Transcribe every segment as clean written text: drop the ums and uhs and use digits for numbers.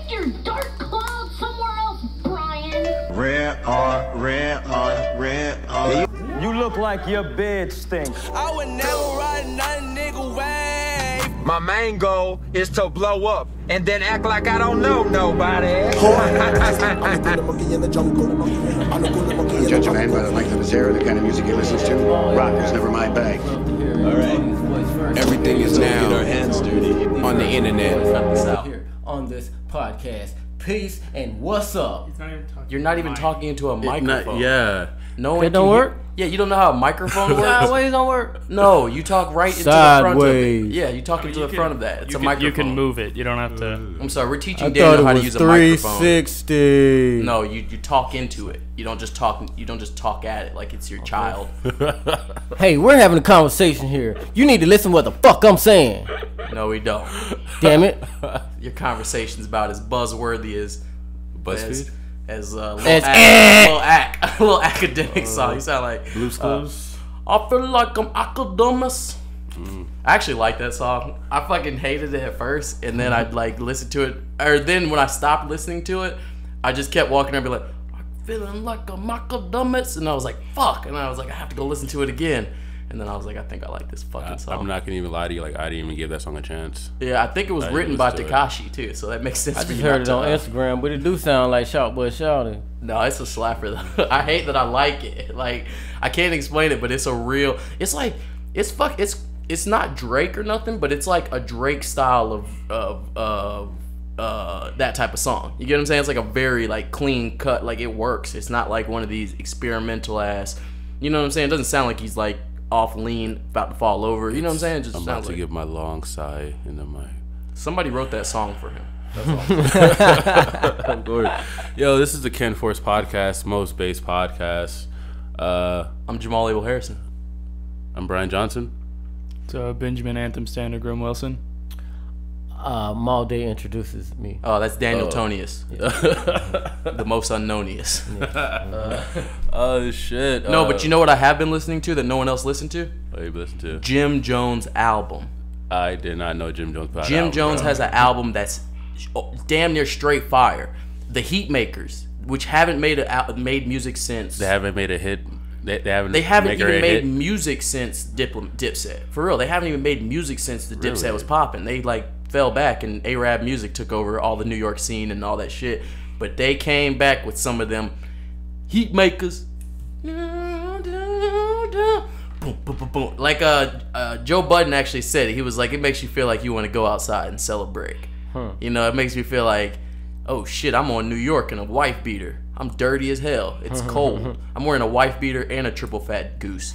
Take your dark cloud somewhere else, Brian. Red on. You look like your bed stinks. I would never ride another nigga wave. My main goal is to blow up and then act like I don't know nobody. Judge a man by the length of his hair or the kind of music he listens to. Rock was never my bag. All right. Everything is Get our now hands dirty. on the internet. Here on this podcast. Peace and what's up? You're not even talking into a microphone. Yeah. No one It don't work? Yeah, you don't know how a microphone works? Sideways don't work? No, you talk right into the front of it. Sideways. Yeah, you talk into the front of that. It's a microphone. You can move it. You don't have to. I'm sorry, we're I teaching thought Daniel it how to was use a microphone. 360. No, you talk into it. You don't just talk at it like it's your child. Hey, we're having a conversation here. You need to listen what the fuck I'm saying. No, we don't. Damn it. Your conversation's about as buzzworthy as BuzzFeed? as Little academic song. You sound like Blue's Clues. I feel like I'm Academus. I actually like that song. I fucking hated it at first, and then I'd like listen to it, or then when I stopped listening to it, I just kept walking around and be like, I'm feeling like a Academus, and I was like, fuck, and I was like, I have to go listen to it again, and then I was like, I think I like this fucking song. I'm not gonna even lie to you. Like, I didn't even give that song a chance. Yeah, I think it was I written didn't by listen to Tekashi too, so that makes sense. I for just you heard it not on to, Instagram, but it do sound like Shout Boy Shouting. No, it's a slapper though. I hate that I like it. Like, I can't explain it, but it's a real. It's like it's not Drake or nothing, but it's like a Drake style of that type of song. You get what I'm saying? It's like a very like clean cut. Like, it works. It's not like one of these experimental ass. You know what I'm saying? It doesn't sound like he's like off lean, about to fall over. You know what I'm saying? It just I'm sounds about to like give my long sigh in the mic. somebody wrote that song for him. Yo, this is the Kenforce podcast, most based podcast. I'm Jamal Abel Harrison. I'm Brian Johnson. So Benjamin Anthem Standard Grim Wilson. Malday introduces me. Oh, that's Daniel Tonius. The most unknowniest. Oh shit. No, but you know what I have been listening to that no one else listened to? What you listen to? Jim Jones' album. I did not know Jim Jones. Jim Jones has an album that's damn near straight fire. The Heatmakers, which haven't made music since. They haven't made a hit. They haven't even made music since Dipset. For real, they haven't even made music since the Dipset Really? was popping. They like fell back and Arab music took over all the New York scene and all that shit. But they came back with some of them Heatmakers. Boom, boom, boom, boom. Like Joe Budden actually said it. He was like, it makes you feel like you want to go outside and celebrate. You know, it makes me feel like, oh shit, I'm on New York in a wife beater. I'm dirty as hell. It's cold. I'm wearing a wife beater and a triple fat goose.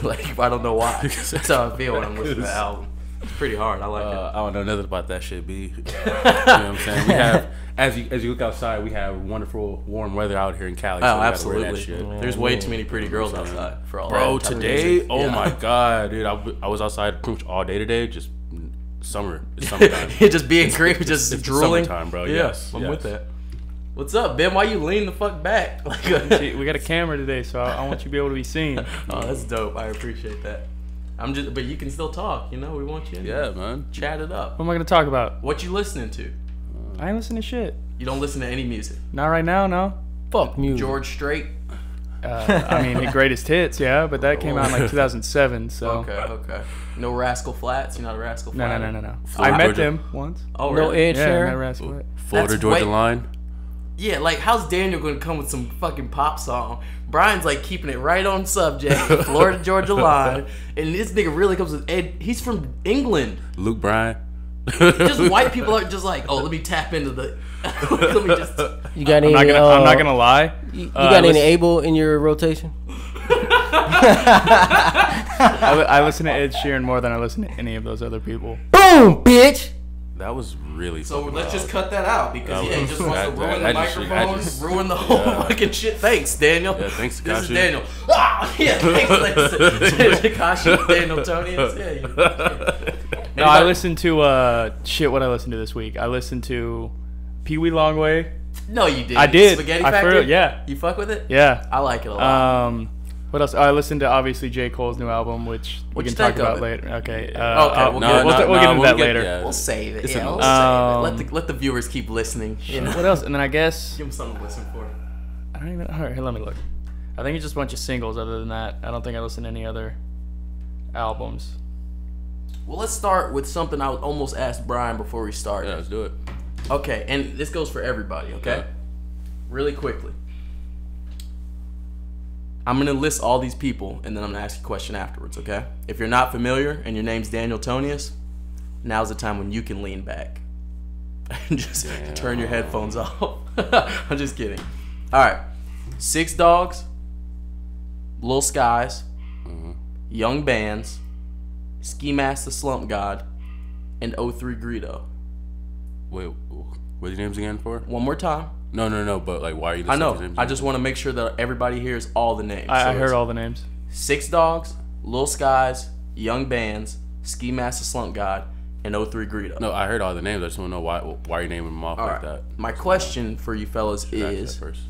Like, I don't know why. That's how I feel when I'm listening to the album. It's pretty hard. I like it. I don't know nothing about that shit, B. You know what I'm saying? We have, as you look outside, we have wonderful warm weather out here in Cali. Oh, so we gotta absolutely. wear that shit. There's way too many pretty girls outside for all Bro, that type of today, music. oh Yeah. my god, dude, I was outside pretty much all day today, just summer. It's summertime. Just being creepy, just It's drooling. summertime, bro. Yeah, Yes, I'm yes. with that. What's up, Ben? Why you lean the fuck back? Like, We got a camera today, so I want you to be able to be seen. oh, that's dope. I appreciate that. But you can still talk. You know, we want you in Yeah, there. man. Chat it up. What am I gonna talk about? What you listening to? I ain't listening to shit. You don't listen to any music. Not right now, no. Fuck music. George Strait. I mean, the greatest hits, yeah, but that came out in like 2007, so. Okay. No Rascal Flats. You're not a Rascal Flat. No. Florida, I met Georgia. them once. Oh, No really? Ed Yeah, I met Sheeran. Rascal Flatts. Florida That's Georgia way- line. Yeah, like, how's Daniel gonna come with some fucking pop song? Brian's like keeping it right on subject. Florida Georgia line, and this nigga really comes with Ed. He's from England. Luke Bryan. Just white people are just like, oh, let me tap into the. Let me just. You got I'm any? not gonna lie. You got any Abel in your rotation? I listen to Ed Sheeran more than I listen to any of those other people. Boom, bitch. That was really. So fucking let's just loud. cut that out because That he was- just wants to that- ruin that the just- microphone, ruin the whole fucking shit. Thanks, Daniel. Yeah, thanks, This is Tekashi. Daniel. Ah, yeah, thanks, Tekashi, Daniel Tonius. Yeah. No, I listened to what I listened to this week. I listened to Pee Wee Longway. No, you didn't. I did. Spaghetti I Factory. yeah. You fuck with it? Yeah. I like it a lot. What What else? I listened to obviously J. Cole's new album, which we What'd can you talk think of about it? later. Okay. Okay, We'll get into that later. Yeah. We'll save it. It's Yeah, enough. we'll save it. Let the viewers keep listening. You know? What else? And then I guess Give them something to listen for. I don't even. All right, here, let me look. I think it's just a bunch of singles. Other than that, I don't think I listened to any other albums. Well, let's start with something I almost asked Brian before we started. Yeah, let's do it. Okay, and this goes for everybody, okay? Yeah. Really quickly. I'm going to list all these people, and then I'm going to ask you a question afterwards, okay? If you're not familiar and your name's Daniel Tonius, now's the time when you can lean back and just turn your headphones off. I'm just kidding. All right. 6 Dogs, Lil Skies, Young Bands, Ski Mask the Slump God, and 03 Greedo. Wait, what are your names again for? One more time. No, but like, why are you I listing know. these names? I just want to make sure that everybody hears all the names. I So heard it's all the names. 6 Dogs, Lil Skies, Young Bands, Ski Mask the Slump God, and 03 Greedo. No, I heard all the names. I just want to know why you're naming them off All like right. that. My question for you fellas Ask that is, first.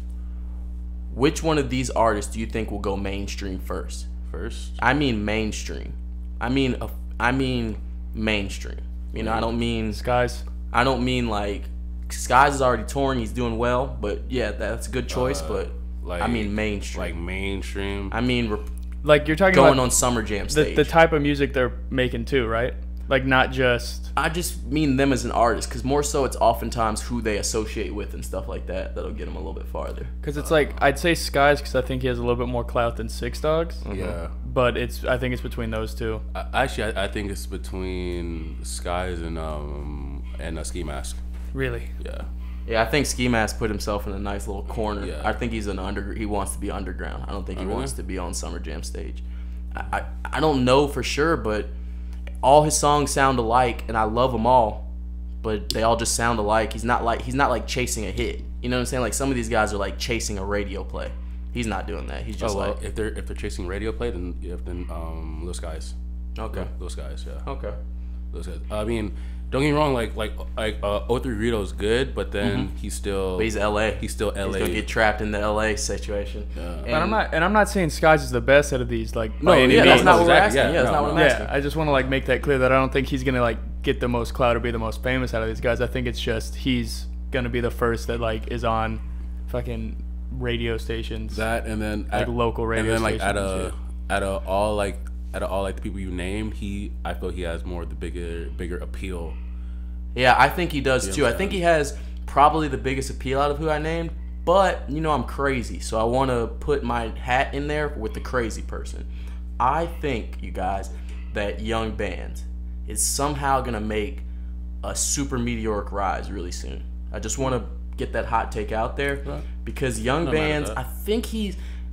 which one of these artists do you think will go mainstream first? First? I mean mainstream. I mean mainstream. You know, I don't mean Skies. I don't mean like Skies is already touring. He's doing well, but yeah, that's a good choice. But Like, I mean mainstream. Like mainstream. I mean Like you're talking going about on Summer Jam stage. the type of music they're making too, right? Like not just. I just mean them as an artist, because more so it's oftentimes who they associate with and stuff like that that'll get them a little bit farther. Because it's like I'd say Skies because I think he has a little bit more clout than 6 Dogs. Yeah. But I think it's between those two. Actually, I think it's between Skies and Ski Mask. Really? Yeah. Yeah, I think Ski Mask put himself in a nice little corner. Yeah. I think he's he wants to be underground. I don't think he really? wants to be on Summer Jam stage. I don't know for sure, but all his songs sound alike, and I love them all. But they all just sound alike. He's not like chasing a hit. You know what I'm saying? Like some of these guys are like chasing a radio play. He's not doing that. He's just like if they're chasing radio play, then Lil Skies. okay, Lil Skies, yeah. okay. Lil Skies. I mean, don't get me wrong. Like 03 Greedo is good, but then he's still. But he's LA. He's still LA. He's gonna get trapped in the LA situation. Yeah. But I'm not saying Skies is the best out of these. Like No, by any Yeah, that's means. not what we're exactly. asking. Yeah, that's not what I'm asking. Yeah, I just want to like make that clear that I don't think he's gonna like get the most clout or be the most famous out of these guys. I think it's just he's gonna be the first that like is on fucking radio stations. That and then Like local radio and then like stations and shit. out of all the people you named, I feel he has more of the bigger appeal. Yeah, I think he does too. I Yeah. think he has probably the biggest appeal out of who I named. But you know I'm crazy, so I want to put my hat in there with the crazy person. I think, you guys, that Young Band is somehow gonna make a super meteoric rise really soon. I just want to get that hot take out there because Young Not mad at Bands, that.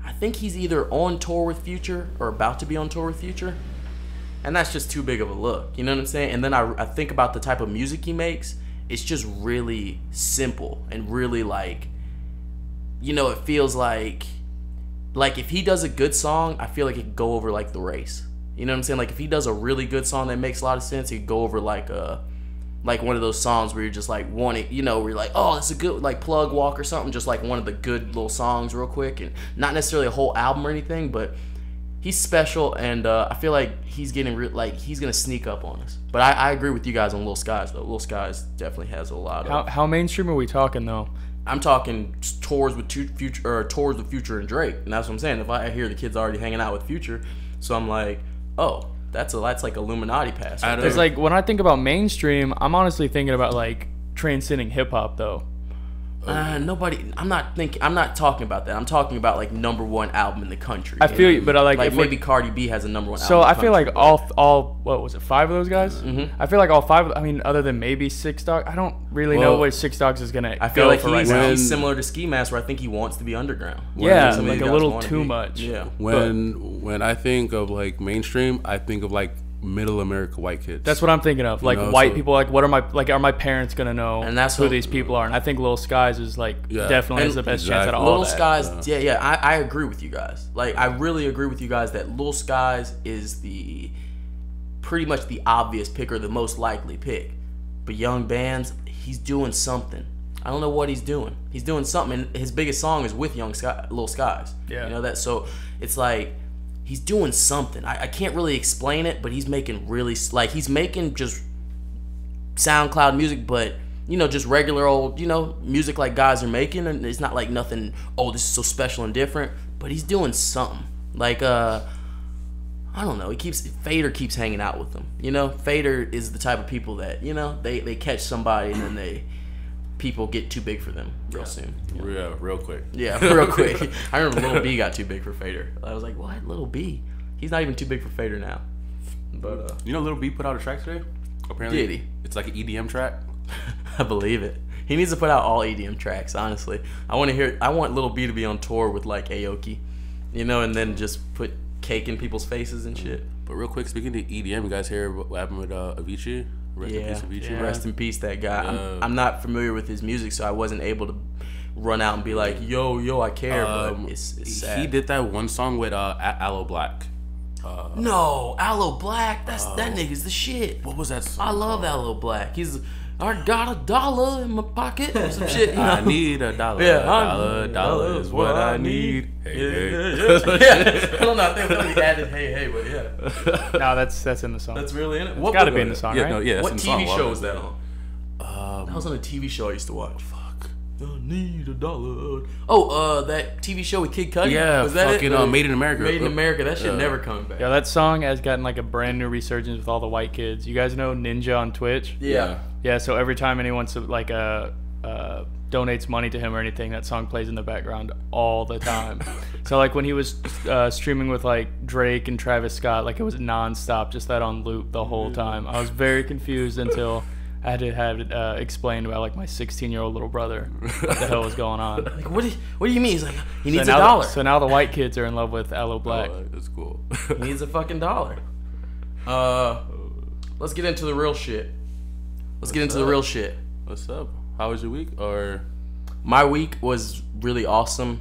I think he's either on tour with Future or about to be on tour with Future, and that's just too big of a look. You know what I'm saying? And then I think about the type of music he makes. It's just really simple and really like, you know, it feels like if he does a good song, I feel like it could go over like The Race. You know what I'm saying? Like if he does a really good song that makes a lot of sense, it could go over like one of those songs where you're just like wanting, you know, where you're like, oh, that's a good like Plug Walk or something, just like one of the good little songs real quick, and not necessarily a whole album or anything, but he's special, and I feel like he's getting he's gonna sneak up on us. But I agree with you guys on Lil Skies though. Lil Skies definitely has a lot of. How mainstream are we talking though? I'm talking tours with Future and Drake, and that's what I'm saying. If I hear the kids already hanging out with Future, so I'm like, oh, that's like Illuminati pass. Right It's like when I think about mainstream, I'm honestly thinking about like transcending hip hop though. Nobody. I'm not talking about that. I'm talking about like #1 album in the country. I feel you, but I like if maybe Cardi B has a #1 album. So in the I feel country, like but- all what was it, 5 of those guys? Mm-hmm. I feel like all 5. I mean, other than maybe 6 Dogs, I don't really know Well, what 6 Dogs is gonna. I feel go like for right he's, now. he's similar to Ski Mask, where I think he wants to be underground. Yeah, Some of like these a guys little wanna too be. much. Yeah. When I think of like mainstream, I think of like middle America white kids. That's what I'm thinking of. Like know, white so- people. Like what are my parents gonna know? And that's who what- these people are. And I think Lil Skies is like Yeah. definitely has And the best chance out of all Little that. Skies, yeah, I agree with you guys. Like, I really agree with you guys that Little Skies is pretty much the obvious pick or the most likely pick. But Young Bands, he's doing something. I don't know what he's doing. He's doing something, and his biggest song is with Little Skies. Yeah. You know that? So it's like, he's doing something. I can't really explain it, but he's making really like he's making just SoundCloud music, but you know, just regular old, you know, music like guys are making, and it's not like nothing, oh, this is so special and different, but he's doing something. Like I don't know, Fader keeps hanging out with them. You know, Fader is the type of people that, you know, they catch somebody and then people get too big for them real soon. You know? Real quick. Yeah, real quick. I remember Lil B got too big for Fader. I was like, what? Lil B? He's not even too big for Fader now. But you know, Lil B put out a track today. Apparently, did he? It's like an EDM track. I believe it. He needs to put out all EDM tracks. Honestly, I want Lil B to be on tour with like Aoki, you know, and then just put cake in people's faces and shit. But real quick, speaking of EDM, you guys hear what happened with Avicii? Rest in peace, Avicii. Yeah. Rest in peace, that guy. I'm not familiar with his music, so I wasn't able to run out and be like, yo, I care. But it's sad. He did that one song with Aloe Black. No, Aloe Black. That nigga's the shit. What was that song? I love Aloe Black. I got $1 in my pocket or some shit. You know? I need $1. Yeah, $1 is what I need. Hey. I don't know. I think we added hey, but yeah. No, that's in the song. That's really in it. It's got to be in the song, Yeah, right? no, yeah. What That's in the TV song. show was that on? That was on a TV show I used to watch. Fuck. I need $1. Oh, that TV show with Kid Cudi? Yeah, was that fucking it? Made in America. Made in America. That shit never coming back. Yeah, that song has gotten like a brand new resurgence with all the white kids. You guys know Ninja on Twitch? Yeah. Yeah, so every time anyone like donates money to him or anything, that song plays in the background all the time. So like when he was streaming with like Drake and Travis Scott, like it was nonstop, just that on loop the whole time. I was very confused until I had to have it explained by like my 16-year-old little brother what the hell was going on. Like, what do you mean? He's like, he needs $1. $1. So now the white kids are in love with Aloe Black. Oh, that's cool. He needs a fucking $1. Let's get into the real shit. What's up? How was your week? Or my week was really awesome.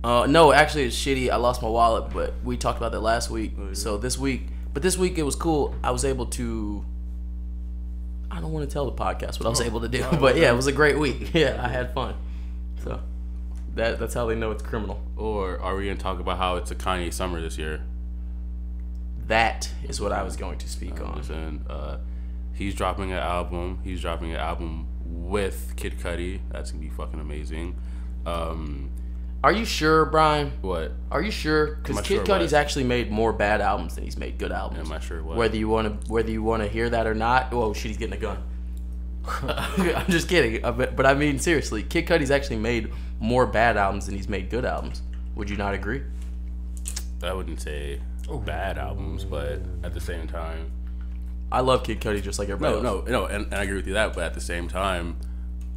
No, actually it's shitty. I lost my wallet, but we talked about that last week. Oh, yeah. So this week it was cool. I was able to. I don't want to tell the podcast what I was able to do, but yeah, it was a great week. Yeah, I had fun. So that's how they know it's criminal. Or are we gonna talk about how it's a Kanye summer this year? That is what I was going to speak on. Listen, he's dropping an album. He's dropping an album with Kid Cudi. That's gonna be fucking amazing. Are you sure, Brian? What? Are you sure? Because Am I Kid sure Cudi's what? actually made more bad albums than he's made good albums. Am I sure what? Whether you want to hear that or not. Oh shit, he's getting a gun. I'm just kidding. But I mean seriously, Kid Cudi's actually made more bad albums than he's made good albums. Would you not agree? I wouldn't say bad albums, but at the same time, I love Kid Cudi just like everybody else. no, and I agree with you that. But at the same time,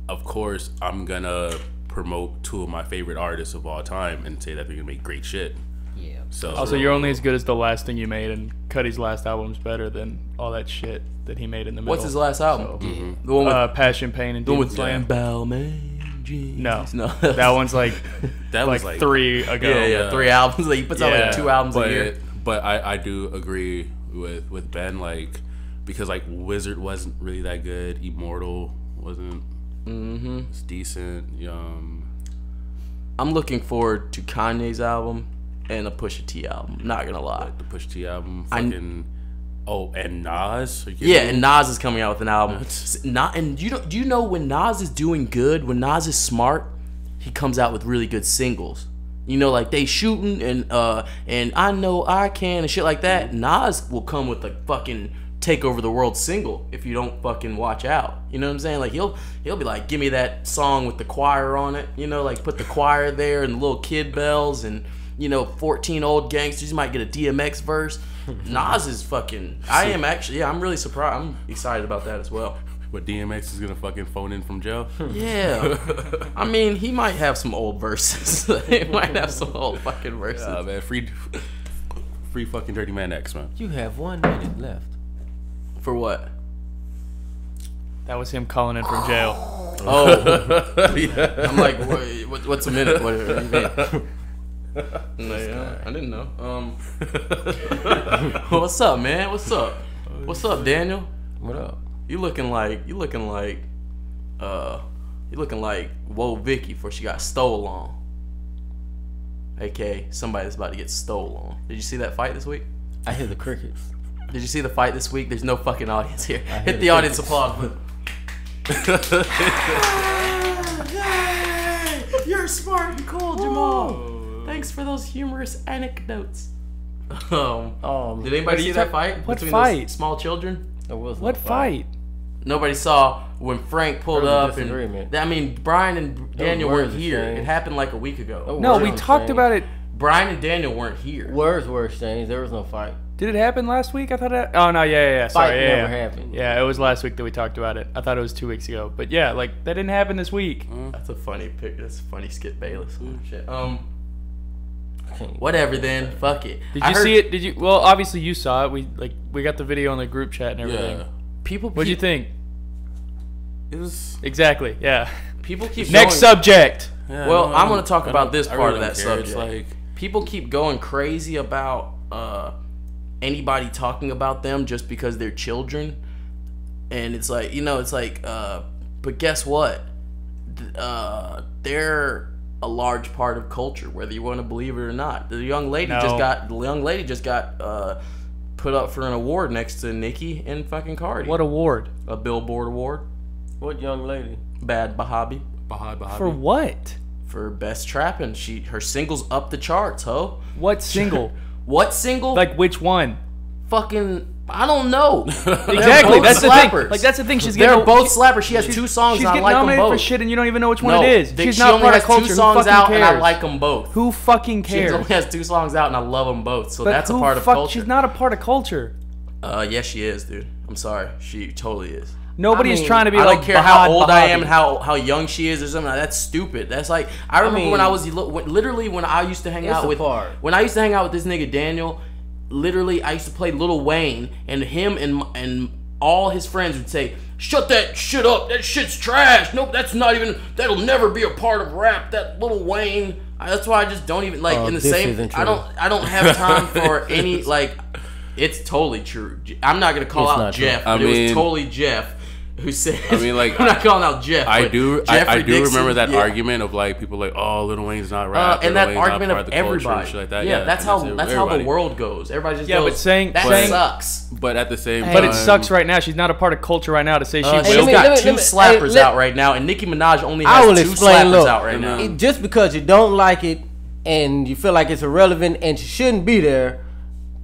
of course, I'm gonna promote two of my favorite artists of all time and say that they're gonna make great shit. Yeah. So Also, you're only as good as the last thing you made, and Cudi's last album's better than all that shit that he made in the middle. What's his last album? So, The one with Passion, Pain, and Demon Slam. Balmain jeans. No, that one's like that was like 3 ago. Yeah, 3 albums. Like he puts out like Yeah, 2 albums a year. But I do agree with Ben, like, because like Wizard wasn't really that good. Immortal wasn't. It's decent. I'm looking forward to Kanye's album and a Pusha T album. Not gonna lie. The Push T album, fucking. And Nas. Are you Yeah, kidding and me? Nas is coming out with an album. And do you know when Nas is doing good, when Nas is smart, he comes out with really good singles. You know, like They Shooting and I Know I Can and shit like that. Nas will come with a fucking Take Over the World single if you don't fucking watch out. You know what I'm saying? Like he'll be like, give me that song with the choir on it. You know, like put the choir there and the little kid bells and 14 old gangsters. You might get a DMX verse. Nas is fucking. I'm really surprised. I'm excited about that as well. But DMX is gonna fucking phone in from jail. Yeah, I mean he might have some old verses. He might have some old fucking verses. Man, free fucking Dirty Man X, man. You have 1 minute left. For what? That was him calling in from jail. Oh, yeah. I'm like, what's a minute? What do you mean? No, yeah, I didn't know. What's up, man? What's up, Daniel? What up? You looking like Whoa Vicky before she got stole on. aka somebody that's about to get stolen. Did you see that fight this week? I hear the crickets. Did you see the fight this week? There's no fucking audience here. Hit the audience applause. You're smart and cool, Jamal. Thanks for those humorous anecdotes. Did anybody see that fight What between fight? those small children? There was no What fight? Nobody saw when Frank pulled There was a up, and disagreement. I mean Brian and Daniel weren't words here. exchanged. It happened like a week ago. No, Words we were talked exchanged. about it. Brian and Daniel weren't here. Words were exchanged. There was no fight. Did it happen last week? I thought it. Oh no, yeah. Sorry, Fight yeah, never yeah. happened. Yeah, it was last week that we talked about it. I thought it was 2 weeks ago, but yeah, like that didn't happen this week. That's a funny pick. That's a funny Skip Bayless. Shit. Can't- Whatever then. Fuck it. Did I you heard see it? Did you? Well, obviously you saw it. We got the video on the group chat and everything. Yeah. People. What'd you keep- think? It was. Exactly. Yeah. People keep Next going- subject. Yeah, Well, no, I'm gonna talk I about don't- this I part really of that don't care. It's subject. like, People keep going crazy about anybody talking about them just because they're children, and it's like but guess what? They're a large part of culture, whether you want to believe it or not. The young lady No. just got put up for an award next to Nicki and fucking Cardi. What award? A Billboard award. What young lady? Bad Bahabi. Bahad. For what? For best trapping. Her singles up the charts, ho. What single? What single? Like which one? Fucking, I don't know. Exactly. That's the thing. Like that's the thing. She's getting. They're both slappers. She has two songs She's and I getting like them nominated for both. shit, and you don't even know which one No, it is. they- She's she not only part of has culture. two songs Who fucking out cares? and I like them both. Who fucking She cares? only has two songs out and I love them both. So But that's a who part of fuck- culture. She's not a part of culture. Yes, she is, dude. I'm sorry. She totally is. Nobody is trying to be I like. don't care how Bahad old I Bahabi. am and how young she is or something. That's stupid. That's like I remember when I was literally when I used to hang It's out a with part. when I used to hang out with this nigga Daniel. Literally, I used to play Lil Wayne, and him and all his friends would say, "Shut that shit up. That shit's trash. Nope, that's not even. That'll never be a part of rap. That Lil Wayne." That's why I just don't even like in the this same. isn't I true. don't have time for any like. It's totally true. I'm not gonna call It's out not true. Jeff, I but it was mean- totally Jeff who said. I mean, like, I'm not calling out Jeff. I but do Jeffrey Dixon, remember that yeah. argument of like people like, oh, Lil Wayne's not rap, And Lil that Wayne's not argument part of the culture and everybody. shit like that. Yeah, that's how and the world goes. Everybody just Yeah, goes. but saying- that saying- sucks. But at the same time, But it sucks right now. She's not a part of culture right now to say she will. She's let me- got let me- two let me- slappers hey, let- out right now, and Nicki Minaj only I will has two explain. slappers Look, out right now. just because you don't like it and you feel like it's irrelevant and she shouldn't be there,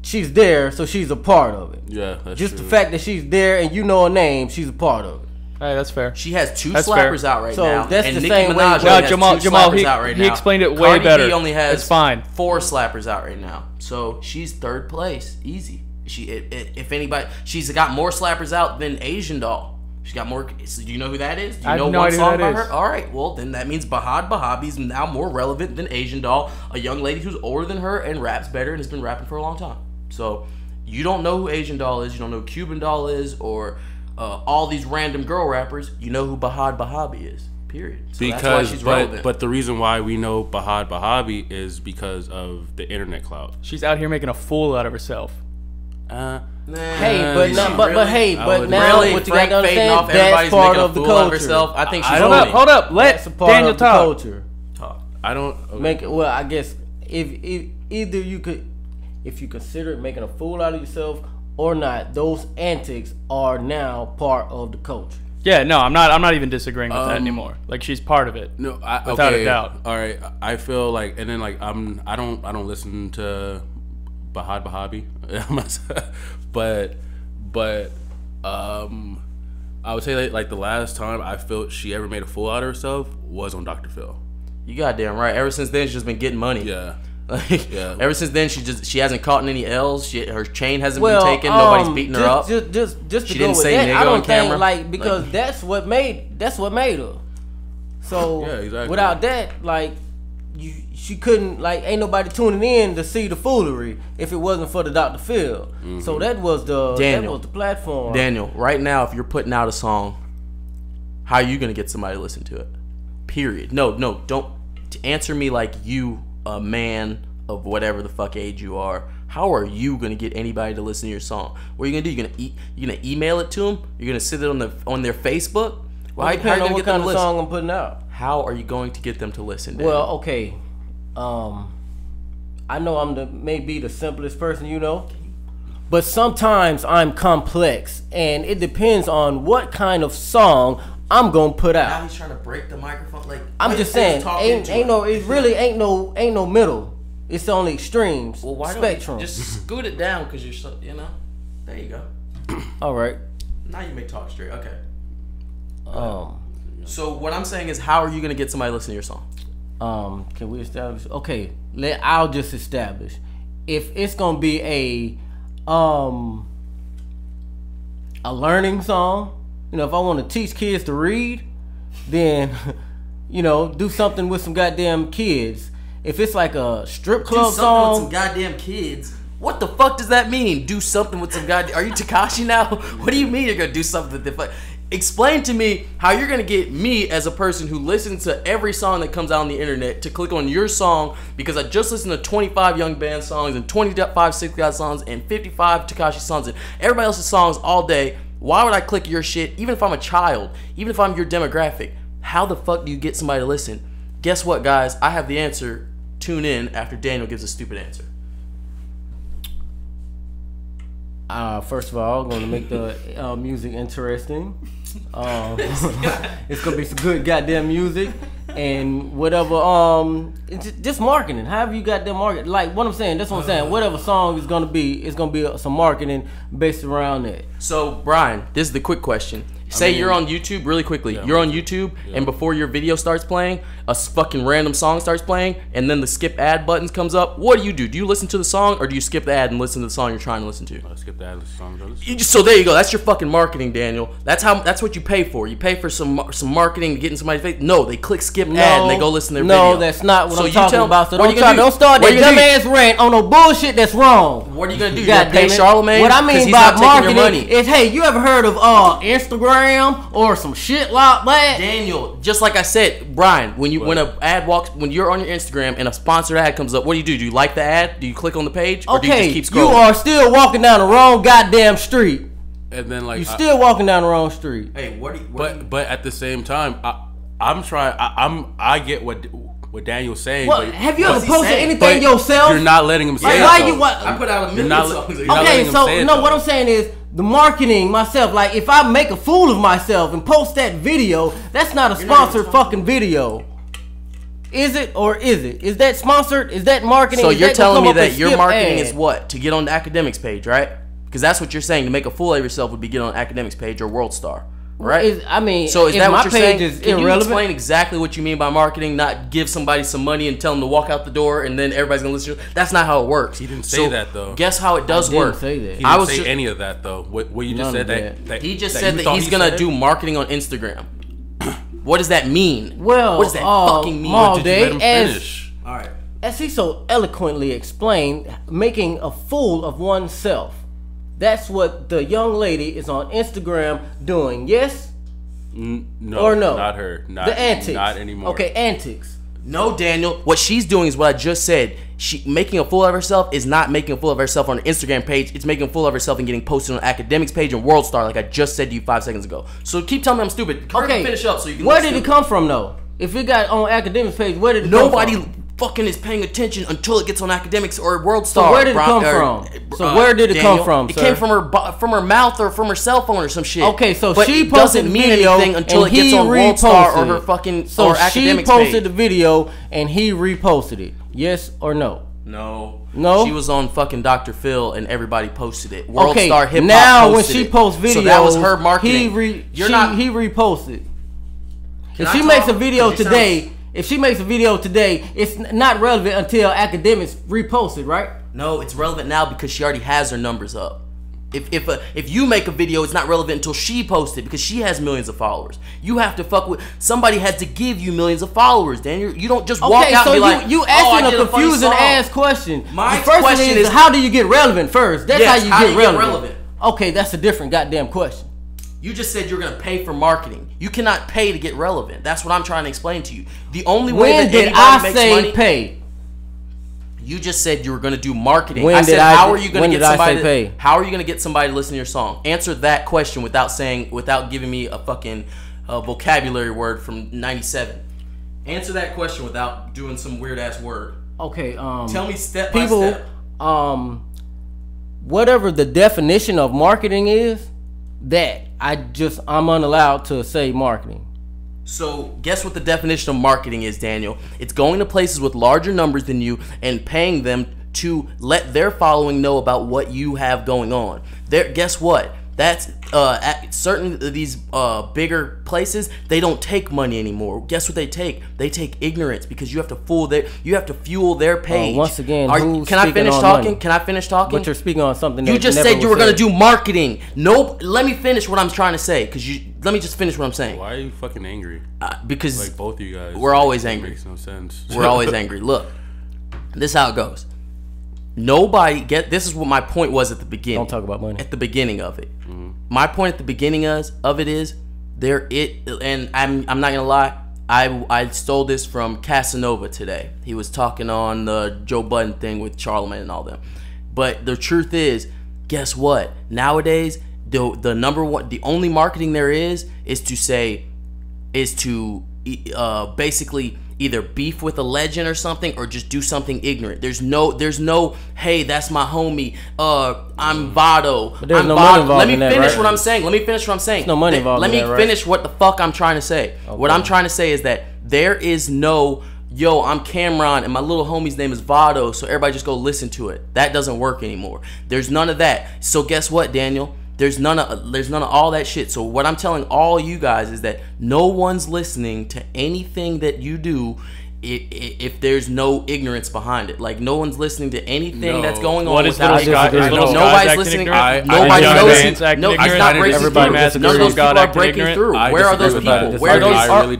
she's there, so she's a part of it. Yeah, that's Just true. the fact that she's there and you know her name, she's a part of it. Hey, that's fair. She has two That's slappers fair. out right So now, that's and the Nicki same way- Minaj Yeah, only has Jamal- two Jamal, slappers out right he now. explained it way Cardi B better. only has It's fine. 4 slappers out right now, so she's third place, easy. If anybody, she's got more slappers out than Asian Doll. She's got more. So do you know who that is? Do you I have know no one idea who song that by is. her? All right, well then that means Bahad Bahabi's now more relevant than Asian Doll, a young lady who's older than her and raps better and has been rapping for a long time. So you don't know who Asian Doll is, you don't know who Cuban Doll is, or all these random girl rappers. You know who Bahad Bahabi is. Period. So that's why she's relevant. but the reason why we know Bahad Bahabi is because of the internet clout. She's out here making a fool out of herself. Hey, but is now, she but really? hey, but would now really, what you Frank gotta fading understand, off, that's everybody's part making a of the fool out of culture. herself. I think she's Hold funny. up, hold up. Let That's a part Daniel of the talk. culture. I don't. Okay. Make it, well, I guess if either you could, if you consider it making a fool out of yourself or not, those antics are now part of the culture. Yeah, no, I'm not even disagreeing with that anymore. Like she's part of it. No, Without okay, a doubt. All right, I feel like, and then like I don't listen to Bahad Bahabi, but I would say that like the last time I felt she ever made a fool out of herself was on Dr. Phil. You goddamn right. Ever since then, she's just been getting money. Yeah. Like, Yeah. Ever since then, she hasn't caught any L's. Her chain hasn't been taken. Nobody's beating her up. Just to She go didn't with say that, nigga I on don't think camera. like because that's what made her. So Yeah, exactly. without that, like she couldn't like ain't nobody tuning in to see the foolery if it wasn't for the Dr. Phil. So that was the platform. Daniel, right now, if you're putting out a song, how are you gonna get somebody to listen to it? Period. No, don't answer me like you, a man of whatever the fuck age you are. How are you gonna get anybody to listen to your song? What are you gonna do? You're gonna email it to them? You're gonna sit it on their Facebook? Well, How are depending you on gonna what get them kind to of listen? song I'm putting out. How are you going to get them to listen? Daniel? Well, okay. I know I'm maybe the simplest person you know, but sometimes I'm complex, and it depends on what kind of song I'm gonna put Now out. he's trying to break the microphone. Like I'm just saying, ain't no, it really ain't no middle. It's only extremes. Well, why spectrum. don't you just scoot it down because you're so, you know. There you go. All right. Now you may talk straight. Okay. Um, So what I'm saying is, how are you gonna get somebody to listen to your song? Can we establish? Okay, I'll just establish. If it's gonna be a learning song, you know, if I want to teach kids to read, then you know, do something with some goddamn kids. If it's like a strip club Do something song, with some goddamn kids. What the fuck does that mean? Do something with some goddamn. Are you Tekashi now? What do you mean you're gonna do something with the fuck? Explain to me how you're gonna get me as a person who listens to every song that comes out on the internet to click on your song because I just listened to 25 Young Band songs and 25 Six Guys songs and 55 Tekashi songs and everybody else's songs all day. Why would I click your shit? Even if I'm a child, even if I'm your demographic, how the fuck do you get somebody to listen? Guess what, guys? I have the answer. Tune in after Daniel gives a stupid answer. first of all, I'm going to make the music interesting. It's gonna be some good goddamn music and whatever. It's just marketing. However you got that market, like what I'm saying. That's what I'm saying. Whatever song is gonna be, it's gonna be some marketing based around that. So Brian, this is the quick question. Say you're on YouTube really quickly. Yeah, you're on YouTube, and before your video starts playing, a fucking random song starts playing, and then the skip ad buttons comes up. What do? Do you listen to the song, or do you skip the ad and listen to the song you're trying to listen to? Skip the ad song. So there you go. That's your fucking marketing, Daniel. That's what you pay for. You pay for some marketing to get in somebody's face. No, they click skip ad and they go listen to their video. No, that's not what So I'm you talking tell- about. So what are you don't gonna do? start What that are you gonna dumbass rant on no bullshit that's wrong. What are you gonna do? You're God gonna pay damn it. Charlemagne? What I 'Cause mean he's by not taking your marketing money. is, hey, you ever heard of Instagram or some shit like that? Daniel, just like I said, Brian, when you're on your Instagram and a sponsored ad comes up, what do? Do you like the ad? Do you click on the page, or do you Okay, just keep you scrolling? are still walking down the wrong goddamn street. And then like You still walking down the wrong street. Hey, but at the same time, I get what Daniel's saying. What? But Have you ever What's he posted saying? anything but yourself? You're not letting him say Like, it. why though. you what? I put out a You're million not, songs. you're not letting Okay, him so say it, no, though. what I'm saying is the marketing myself. Like, if I make a fool of myself and post that video, that's not a sponsored fucking video. Is it or is it? Is that sponsored? Is that marketing? So Is you're that gonna telling come me up that and your skip marketing ad? is what? To get on the academics page, right? Because that's what you're saying. To make a fool of yourself would be get on the academics page or World Star, right? I mean, So is if that my what you're page saying? is Can you irrelevant? explain exactly what you mean by marketing? Not give somebody some money and tell them to walk out the door and then everybody's gonna listen to you. That's not how it works. He didn't say that, though. Guess how it does I didn't work. say that. He I didn't was say ju- any of that though. What you just None said of that He just that said you that thought he's he gonna said? do marketing on Instagram. What does that mean? Well, what does that fucking mean? Maul Did you Day, let him finish? All right. as he so eloquently explained, making a fool of oneself. That's what the young lady is on Instagram doing. Yes No, or no? not her. Not the antics. Not anymore. Okay, antics. No, Daniel. What she's doing is what I just said. She making a fool of herself is not making a fool of herself on her Instagram page. It's making a fool of herself and getting posted on academics page and World Star, like I just said to you 5 seconds ago. So keep telling me I'm stupid. Hurry up and finish up so you can. Where look did it stupid. come from though? If it got on academics page, where did it Nobody come from? fucking is paying attention until it gets on academics or World Star. So where did it come Brian- from? So where did it Daniel, come from, It sir? came from her mouth or from her cell phone or some shit. Okay, so but she it posted doesn't the mean video anything until and it gets he on World Star or reposted her it. fucking So or she academics posted page. the video and he reposted it. Yes or no? No. No? She was on fucking Dr. Phil and everybody posted it. World Okay, Star Hip Hop now when posted she it. posts videos, so that was her marketing. He reposted. If she makes a video today, it's not relevant until academics repost it, right? No, it's relevant now because she already has her numbers up. If you make a video, it's not relevant until she posts it because she has millions of followers. You have to fuck with somebody has to give you millions of followers. Then you don't just walk out so and be like, you "Oh, I asking did a funny confusing song." ass question. My the first question one is- how do you get relevant first? That's Yes, how how you do get you get relevant. relevant? Okay, that's a different goddamn question. You just said you're gonna pay for marketing. You cannot pay to get relevant. That's what I'm trying to explain to you. The only way When that did anybody I makes say money. pay? You just said you were going to do marketing. When I did said, I- how are you going when to get did I somebody? say pay? How are you going to get somebody to listen to your song? Answer that question without giving me a fucking vocabulary word from '97. Answer that question without doing some weird ass word. Okay. Tell me step by people, step. Whatever the definition of marketing is, that I'm unallowed to say marketing. So, guess what the definition of marketing is, Daniel? It's going to places with larger numbers than you and paying them to let their following know about what you have going on. Guess what? That's at certain of these bigger places, they don't take money anymore. Guess what they take? They take ignorance, because you have to fuel their page. Once again, can I finish talking? Money? Can I finish talking? But you're speaking on something that you just said you were gonna do marketing. Nope. Let me finish what I'm trying to say, let me just finish what I'm saying. Why are you fucking angry? Because like both of you guys. We're always angry. Makes no sense. We're always angry. Look, this is how it goes. This is what my point was at the beginning. Don't talk about money. At the beginning of it. My point at the beginning of it is and I'm not gonna lie, I stole this from Casanova today. He was talking on the Joe Budden thing with Charlamagne and all them. But the truth is, guess what? Nowadays, the number one, the only marketing there is to basically either beef with a legend or something, or just do something ignorant. There's no hey, that's my homie, I'm Vado, but there's I'm no Vado. money involved Let me in that, finish right? what I'm saying. There's no money involved Let in me that, right? finish what the fuck I'm trying to say. Okay. What I'm trying to say is that there is no, yo, I'm Cameron and my little homie's name is Vado, so everybody just go listen to it. That doesn't work anymore. There's none of that. So guess what, Daniel? There's none of all that shit. So what I'm telling all you guys is that no one's listening to anything that you do if there's no ignorance behind it. Like, no one's listening to anything that's going on. What is Little Scott? Nobody's listening. Nobody knows. No, he's not breaking through. None of those people are breaking through. Where are those people?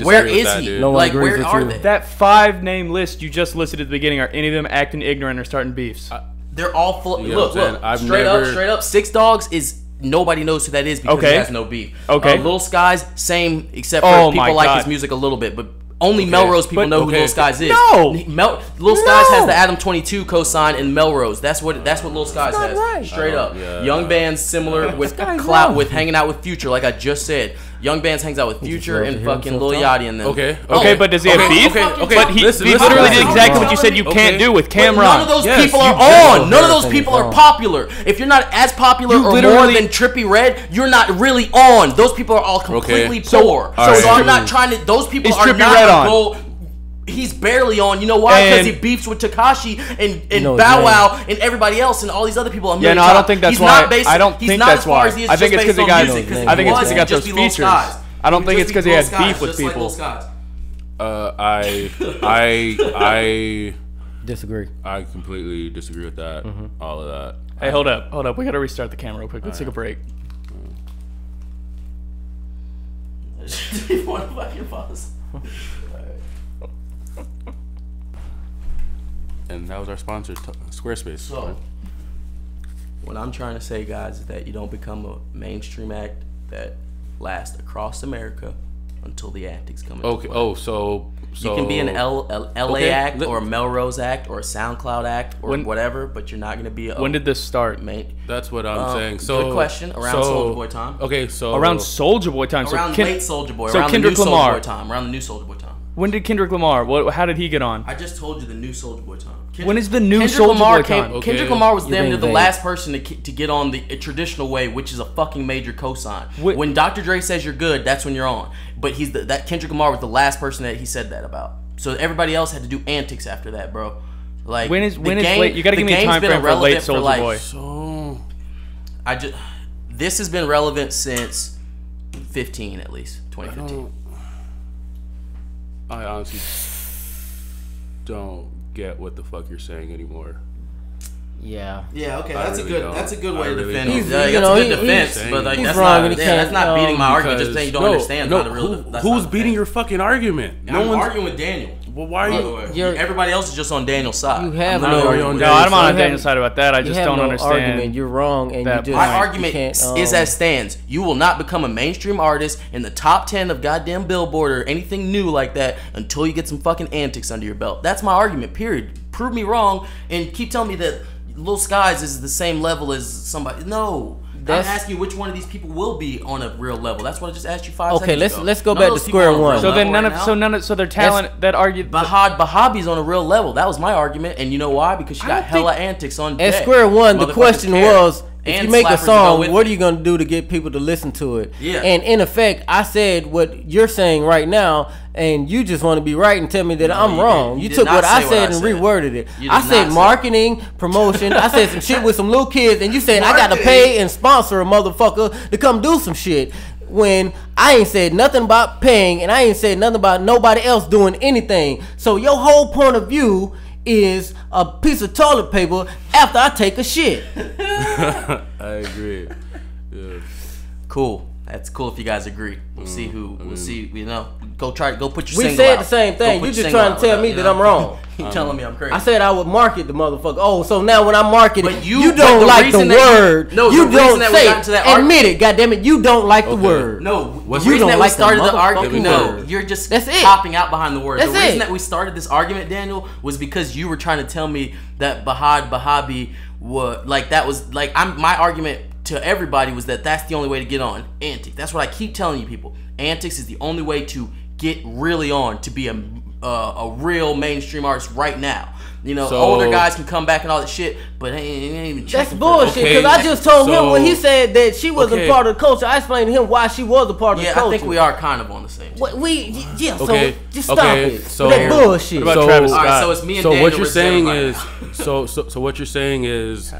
Where is he? Like, where are they? That 5-name list you just listed at the beginning, are any of them acting ignorant or starting beefs? They're all full. Look, straight up. 6 Dogs is. Nobody knows who that is because he has no beef. Okay. Lil Skies, same, except for people like his music a little bit, but only Melrose people know who Lil Skies is. No, Lil Skies has the Adam 22 cosign in Melrose. That's what Lil Skies has. Right. Straight up. Yeah. Young Band's similar with clout, with hanging out with Future, like I just said. Young Bands hangs out with Future and fucking Lil Yachty and them. Okay, but does he have beef? Okay. But he literally did exactly what you said you can't do with Cameron. None of those people are on. None of those people are popular. If you're not as popular or more than Trippie Redd, you're not really on. Those people are all completely poor. So I'm not trying to. Those people are not going to go. He's barely on. You know why? Because he beefs with Tekashi and Bow Wow and everybody else and all these other people. Yeah, no, I don't think that's why. I don't think that's why. I think it's because he got. I think it's because he got those features. I don't think it's because he has beef with people. I disagree. I completely disagree with that. All of that. Hey, hold up. We gotta restart the camera real quick. Let's take a break. And that was our sponsor, Squarespace. So, what I'm trying to say, guys, is that you don't become a mainstream act that lasts across America until the antics come into play. So you can be an LA act or a Melrose act or a SoundCloud act or whatever, but you're not going to be a... When did this start? That's what I'm saying. So good question. Around Soulja Boy time. Okay, so... Around Soulja Boy time. Around late Soulja Boy. So around Kendrick the new Lamar. Soulja Boy time. Around the new Soulja Boy time. When did Kendrick Lamar? How did he get on? I just told you the new Soulja Boy time. When is the new Soulja Boy time? Kendrick Lamar was damn near the last person to get on the traditional way, which is a fucking major cosign. When Dr. Dre says you're good, that's when you're on. But that Kendrick Lamar was the last person that he said that about. So everybody else had to do antics after that, bro. Like when is late? You got to give me a time frame for late Soulja Boy. So this has been relevant since 15 at least 2015. I honestly don't get what the fuck you're saying anymore. Yeah. Yeah. Okay. That's a good way to defend. He's, that's a good defense, but like that's not beating my argument. Just saying you don't understand how the real. Who's beating your fucking argument? I'm arguing with Daniel. Well, why are you? Everybody else is just on Daniel's side. You have I'm not on Daniel's side about that. I just don't understand. Argument. You're wrong, and you just, my argument is as stands. You will not become a mainstream artist in the top 10 of goddamn Billboard or anything new like that until you get some fucking antics under your belt. That's my argument. Period. Prove me wrong and keep telling me that Lil Skies is the same level as somebody. No. That's I'm asking you which one of these people will be on a real level. That's what I just asked you 5 seconds ago. let's go None back of to those people square on a one. real So then level right so their talent that argued. Bahad Bahabi's on a real level. That was my argument, and you know why? Because she got hella antics on deck. At square one, the question was, if And you make a slappers to go song, with what it. are you going to do to get people to listen to it? Yeah. And in effect, I said what you're saying right now, and you just want to be right and tell me that No, I'm you wrong. didn't. You You took did what not I say said what and I said. reworded it. You did I not said say- marketing, promotion. I said some shit with some little kids, and you said I got to pay and sponsor a motherfucker to come do some shit. When I ain't said nothing about paying, and I ain't said nothing about nobody else doing anything. So your whole point of view is a piece of toilet paper after I take a shit. I agree. Yeah. Cool. That's cool if you guys agree. We'll see who. We'll see. You know, go put your. We single said out. the same Go thing. put You your just single trying out to tell without, me you that know? I'm wrong. You telling me I'm crazy? I said I would market the motherfucker. Oh, so now when I market it, But you but don't the like the reason that word. No, you the reason don't that we say got into that it. Admit it, goddammit. You don't like the Okay. word. No, the You reason don't that we like the started the motherfucking argument. No, word. you're just That's it. popping out behind the word. That's The reason it. that we started this argument, Daniel, was because you were trying to tell me that Bahad Bahabi was like that was like my argument to everybody was that that's the only way to get on Antics. That's what I keep telling you people. Antics is the only way to get really on, to be a real mainstream artist right now. You know, So- older guys can come back and all that shit, but ain't even That's checking for bullshit. that. Okay, Because I just told him so- when he said that she wasn't Okay. part of the culture. I explained to him why she was a part of the Yeah, culture. I think we are kind of on the same. So Okay, just stop okay, it. so- With that bullshit. What about Travis All right, Scott? so it's me and So Daniel what you're versus saying everybody. is, so what you're saying is,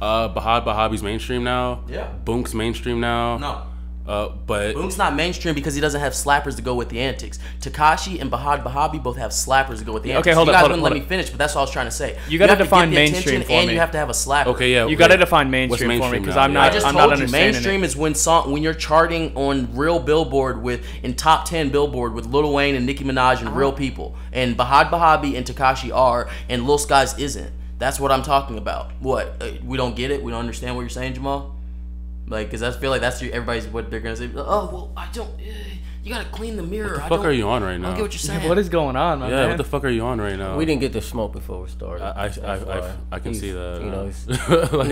Bahad Bahabi's mainstream now. Yeah. Bunk's mainstream now. No. But Boom's not mainstream because he doesn't have slappers to go with the antics. Tekashi and Bahad Bahabi both have slappers to go with the antics. Okay, hold you up, guys hold wouldn't up, let hold me finish, but that's all I was trying to say. You gotta have to define get the mainstream attention for and me. you have to have a slapper. okay, yeah. You got to wait. define What's mainstream for me because now? I'm Yeah. not. I just I'm told not you, understanding mainstream it. is when you're charting on real Billboard in top 10 Billboard with Lil Wayne and Nicki Minaj and real people. And Bahad Bahabi and Tekashi are, and Lil Skies isn't. That's what I'm talking about. What? We don't get it? We don't understand what you're saying, Jamal? Like, because I feel like that's everybody's what they're gonna say. Oh, well, I don't. You gotta clean the mirror. What the fuck are you on right I now? don't get what you're saying. What is going on, my Yeah, man? what the fuck are you on right now? We didn't get the smoke before we started. I can see that. You know, like,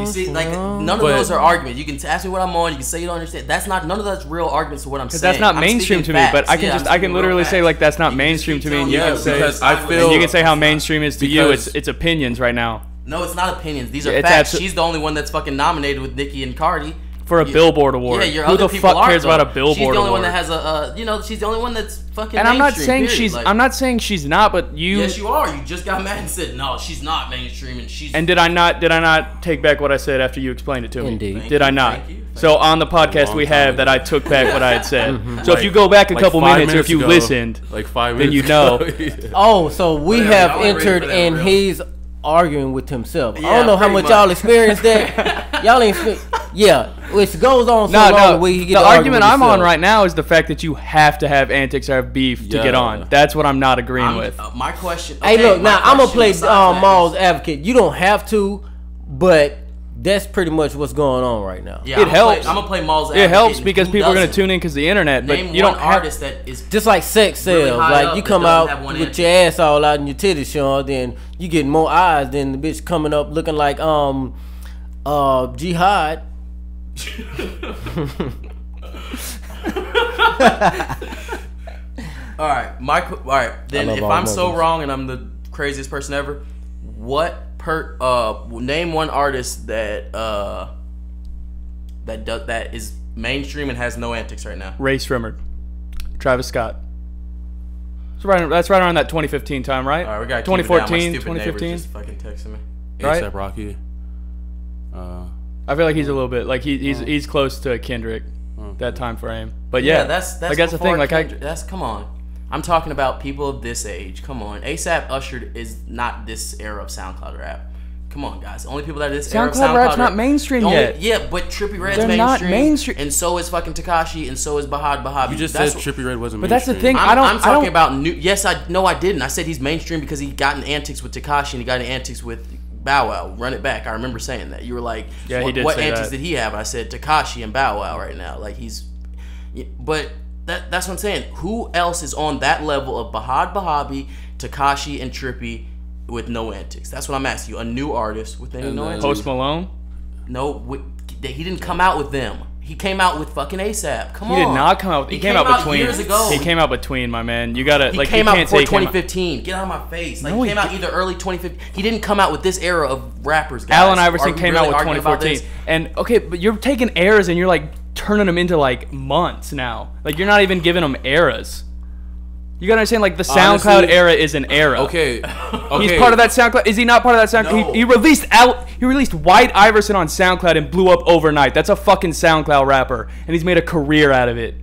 You see, like none of But- those are arguments. You can ask me what I'm on. You can say you don't understand. That's not none of that's real arguments to what I'm saying. That's not I'm mainstream to speaking me, but facts. I can Yeah, just I'm I can speaking literally real say facts. like that's not You mainstream keep to me, and telling you me can that say because I feel- and you can say how mainstream is to you. because- It's opinions right now No, it's not opinions. These are It's facts. abso- She's the only one that's fucking nominated with Nicki and Cardi. for a Yeah. Billboard award. Yeah, your Who other the people fuck aren't, cares about a though. Billboard She's the only award? one that has she's the only one that's fucking. And I'm not mainstream, saying period. she's. Like, I'm not saying she's not, but you. Yes, you are. You just got mad and said no, she's not mainstream, and she's. And did I not take back what I said after you explained it to me? Indeed. Thank Did you, I not? thank you, thank So on the podcast long we time have that ago. I took back what I had said. Mm-hmm. So if you go back a like couple 5 minutes, or if you ago, listened, like 5 then minutes you know. ago. Oh, so we Whatever, have y'all ain't ready entered for that and real. he's arguing with himself. I Yeah, don't know how pretty much much. y'all experienced that. Y'all ain't. Yeah, which goes on so long. No. We get The to argue argument with I'm on himself. right now is the fact that you have to have antics or have beef to get Yeah. on. That's what I'm not agreeing with. My question. Hey, okay, look, my now I'm gonna question play besides that is- Maul's advocate. You don't have to, but that's pretty much what's going on right now. Yeah, It helps. I'm gonna play Maul's It advocate, helps and because who people are going to doesn't? tune in because the internet, but Name you one don't have. artist that is. Just like sex Really sales, high like up you that come doesn't out have one with inch. your ass all out and your titties showing, then you get more eyes than the bitch coming up looking like Jihad. All right, all right. Then love if all I'm so movies. wrong and I'm the craziest person ever, name one artist that that is mainstream and has no antics right now. Ray Shrimmer, Travis Scott. That's right around that 2015 time, right? All right, we got 2014, 2015. 2015. Just fucking texting me. Right? ASAP Rocky. I feel like he's a little bit like he's close to Kendrick that time frame. But yeah, that's like that's the before thing. Like Kendrick. That's come on. I'm talking about people of this age. Come on, ASAP ushered is not this era of SoundCloud rap. Come on, guys. Only people that are this era of SoundCloud SoundCloud rap's rap. not mainstream Only- yet. Yeah, but Trippie Redd's They're mainstream. not mainstream. And so is fucking Tekashi, and so is Bahad Bahabi. You just That's said Trippie Red wasn't. But that's the mainstream. thing. I'm I talking don't. about new. Yes, I didn't. I said he's mainstream because he got in antics with Tekashi and he got in antics with Bow Wow. Run it back. I remember saying that. You were like, Yeah, he what, did what say antics that. did he have? I said Tekashi and Bow Wow right now. Like but that's what I'm saying. Who else is on that level of Bahad Bahabi, Tekashi, and Trippie with no antics? That's what I'm asking you. A new artist with any And no then- antics. Post Malone. No, he didn't come out with them. He came out with fucking ASAP. Come on. He did not come out. He came out between years ago. He came out between, my man. You gotta He came out before 2015. Get out of my face. Like, he came out either early 2015. He didn't come out with this era of rappers, guys. Allen Iverson came out with arguing about 2014. And okay, but you're taking eras and you're like turning them into like months now. Like, you're not even giving them eras. You gotta understand, like, the SoundCloud era is an era. Okay. He's part of that SoundCloud. Is he not part of that SoundCloud? No. He released White Iverson on SoundCloud and blew up overnight. That's a fucking SoundCloud rapper, and he's made a career out of it.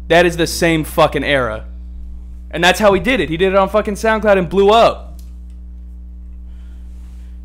That is the same fucking era, and that's how he did it. He did it on fucking SoundCloud and blew up.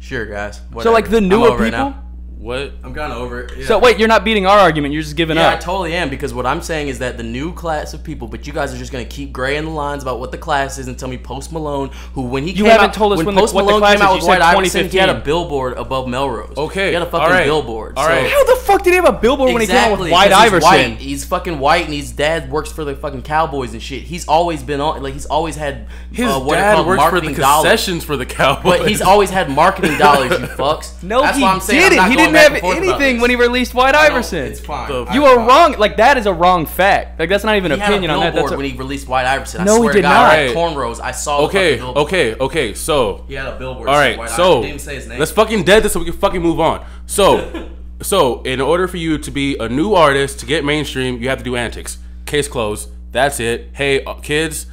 Sure, guys. Whatever. So, like, the newer people. Now. What? I'm kind of over it. Yeah. So wait, you're not beating our argument. You're just giving Yeah, I up. totally am, because what I'm saying is that the new class of people, but you guys are just gonna keep graying the lines about what the class is and tell me Post Malone, who when he came haven't out, told us when what Post the Malone class came is. out You with said White Iverson, he had a 2015. billboard above Melrose. Okay, he had a fucking all right. billboard. All right. How the fuck did he have a billboard when he came out with White 'cause Iverson? He's white. He's fucking white, and his dad works for the fucking Cowboys and shit. He's always been on, like, he's always had His what are dad called works for the marketing dollars. concessions for the Cowboys. But he's always had marketing dollars, you fucks. No, That's he why I'm saying I'm didn't. not He going didn't back have and forth about anything this. when he released White I know, Iverson. It's fine. You are wrong. Like, that is a wrong fact. Like, that's not even an He had a opinion on that. billboard That's when he released White Iverson. No, I he swear did to God, not. I had cornrows. I saw the fucking billboard. Okay. So. He had a billboard. All that said right. White So. Iverson. Didn't even say his name. Let's fucking dead this so we can fucking move on. So, in order for you to be a new artist to get mainstream, you have to do antics. Case closed. That's it. Hey, kids,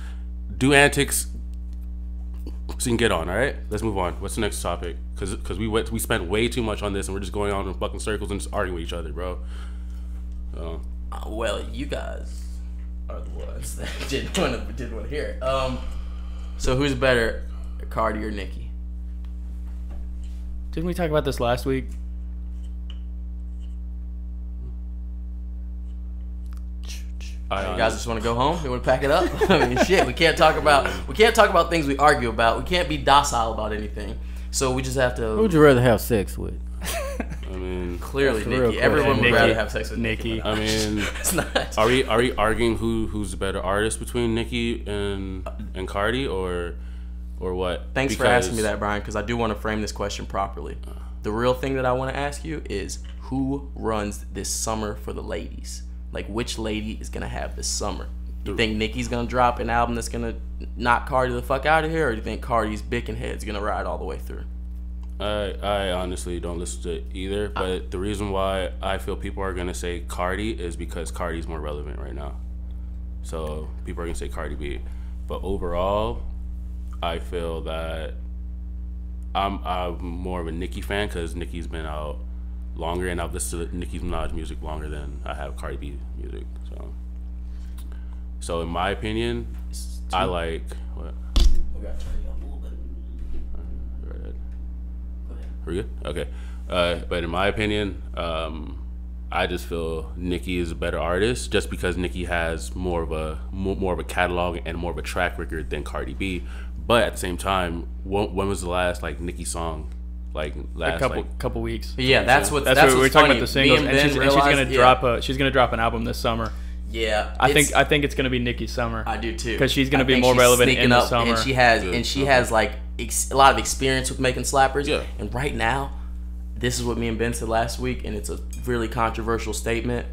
do antics so you can get on. All right. Let's move on. What's the next topic? Because we spent way too much on this and we're just going on in fucking circles and just arguing with each other, bro. Well, you guys are the ones that didn't want to hear it. So who's better, Cardi or Nicki? Didn't we talk about this last week? You guys just want to go home? You want to pack it up? I mean, shit. We can't talk about things we argue about. We can't be docile about anything. So we just have to. Who would you rather have sex with? I mean, Clearly, That's a real Nicki. Everyone would question. rather Nicki. have sex with Nicki. Nicki. I mean, It's not. are we arguing who's the better artist between Nicki and Cardi or what? Thanks for asking me that, Brian, because I do want to frame this question properly. The real thing that I want to ask you is who runs this summer for the ladies? Like, which lady is gonna have this summer? You think Nicki's gonna drop an album that's gonna knock Cardi the fuck out of here, or do you think Cardi's Bicken head's gonna ride all the way through? I honestly don't listen to either, but the reason why I feel people are gonna say Cardi is because Cardi's more relevant right now. So people are gonna say Cardi B, but overall, I feel that I'm more of a Nicki fan because Nicki's been out longer, and I've listened to Nicki Minaj music longer than I have Cardi B music. So in my opinion, I like what. We gotta turn it up a little bit. Right. We're good? Okay. But in my opinion, I just feel Nicki is a better artist just because Nicki has more of a catalog and more of a track record than Cardi B. But at the same time, when was the last like Nicki song? Like last couple weeks. Yeah, that's what That's what we were what's talking funny. about the singles, Me and she's gonna drop an album this summer. Yeah, I think it's gonna be Nicki's summer. I do too, because she's gonna I be think more she's relevant sneaking in the up, summer. and she has like a lot of experience with making slappers. Yeah. And right now, this is what me and Ben said last week, and it's a really controversial statement,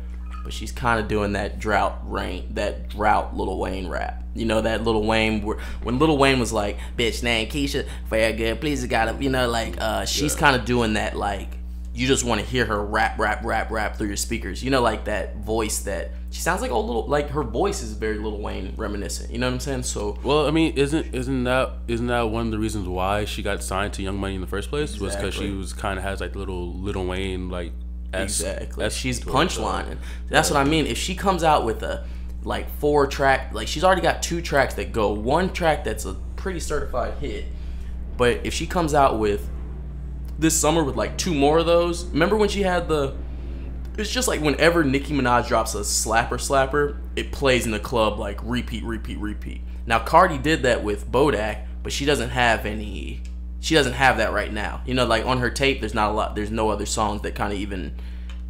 but she's kind of doing that drought Lil Wayne rap. You know, that Lil Wayne, when Lil Wayne was like, bitch named Keisha, very good, please gotta, you know, like, she's kind of doing that, like, you just want to hear her rap through your speakers. You know, like that voice that, she sounds like a little, like her voice is very Lil Wayne reminiscent. You know what I'm saying? So, well, I mean, isn't that one of the reasons why she got signed to Young Money in the first place? Was because she was kind of has like little Lil Wayne like exactly. She's punchlining. That's what I mean. If she comes out with a like 4-track, like she's already got 2 tracks that go. 1 track that's a pretty certified hit, but if she comes out with this summer with like 2 more of those, remember when she had it's just like whenever Nicki Minaj drops a slapper, it plays in the club like repeat. Now Cardi did that with Bodak, but she doesn't have that right now. You know, like on her tape, there's no other songs that kind of even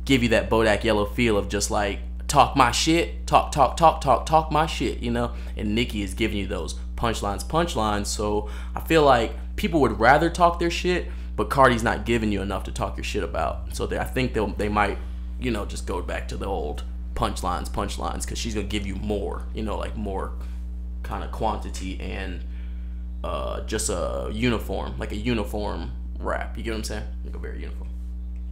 give you that Bodak Yellow feel of just like talk my shit, talk my shit, you know? And Nicki is giving you those punchlines. So I feel like people would rather talk their shit, but Cardi's not giving you enough to talk your shit about. So I think they might, you know, just go back to the old punchlines, because she's gonna give you more, you know, like more kind of quantity and just a uniform rap. You get what I'm saying? Like a very uniform.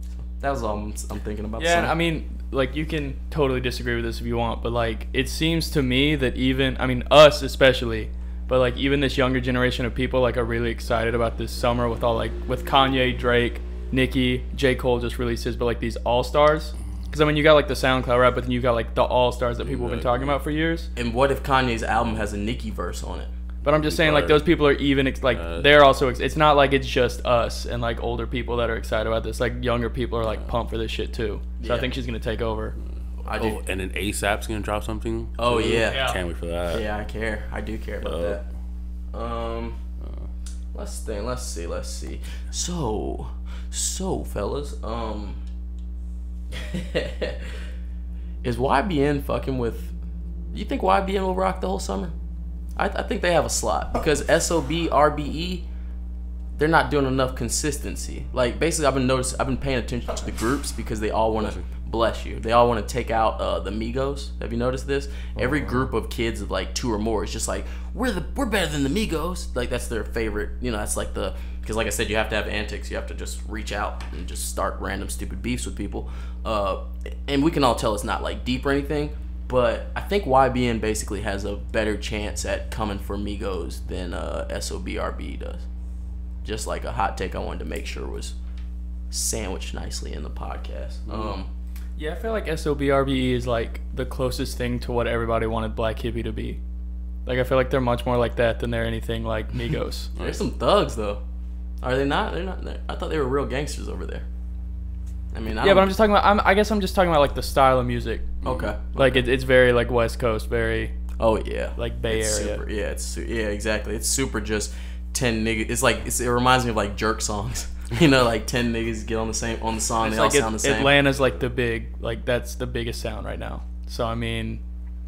So that was all I'm thinking about. Yeah, and I mean, like, you can totally disagree with this if you want, but like, it seems to me that even, I mean, us especially, but like even this younger generation of people like are really excited about this summer with all like with Kanye, Drake, Nicki, J. Cole just released his, but like these all-stars. Because I mean, you got like the SoundCloud rap, but then you got like the all-stars that people have been talking about for years. And what if Kanye's album has a Nicki verse on it? But I'm just saying, like, those people are even they're also. It's not like it's just us and like older people that are excited about this. Like younger people are like pumped for this shit too. So I think she's gonna take over. I do. And then ASAP's gonna drop something. Oh yeah. Can't wait for that. Yeah, I care. I do care about that. Let's think. Let's see. So fellas, is YBN fucking with? You think YBN will rock the whole summer? I think they have a slot because SOB, RBE, they're not doing enough consistency. Like basically, I've been paying attention to the groups because they all want to bless you. They all want to take out the Migos. Have you noticed this? Every group of kids of like 2 or more is just like we're better than the Migos. Like that's their favorite. You know, that's like because like I said, you have to have antics. You have to just reach out and just start random stupid beefs with people. And we can all tell it's not like deep or anything. But I think YBN basically has a better chance at coming for Migos than SOBRB does. Just like a hot take I wanted to make sure was sandwiched nicely in the podcast. Yeah, I feel like SOBRBE is like the closest thing to what everybody wanted Black Hippie to be. Like I feel like they're much more like that than they're anything like Migos. They're some thugs though. Are they not? They're not. I thought they were real gangsters over there. I mean, but I'm just talking about. I guess I'm just talking about like the style of music. Okay. Like it's very like West Coast, very. Oh yeah. Like Bay Area. Super, exactly. It's super just 10 niggas. It's like it reminds me of like jerk songs. You know, like 10 niggas get on the song. It's they all sound the same. Atlanta's like that's the biggest sound right now. So I mean,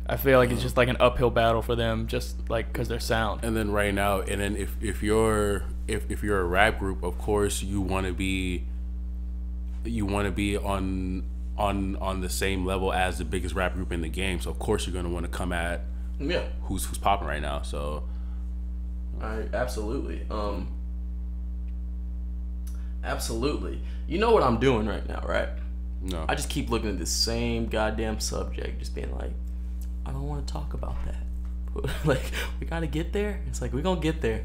I feel like it's just like an uphill battle for them, just like because their sound. And then right now, and then if you're a rap group, of course you want to be on the same level as the biggest rap group in the game. So of course you're gonna want to come at who's popping right now. So absolutely. Absolutely. You know what I'm doing right now, right? No. I just keep looking at the same goddamn subject, just being like, I don't want to talk about that. Like, we gotta get there. It's like we're gonna get there.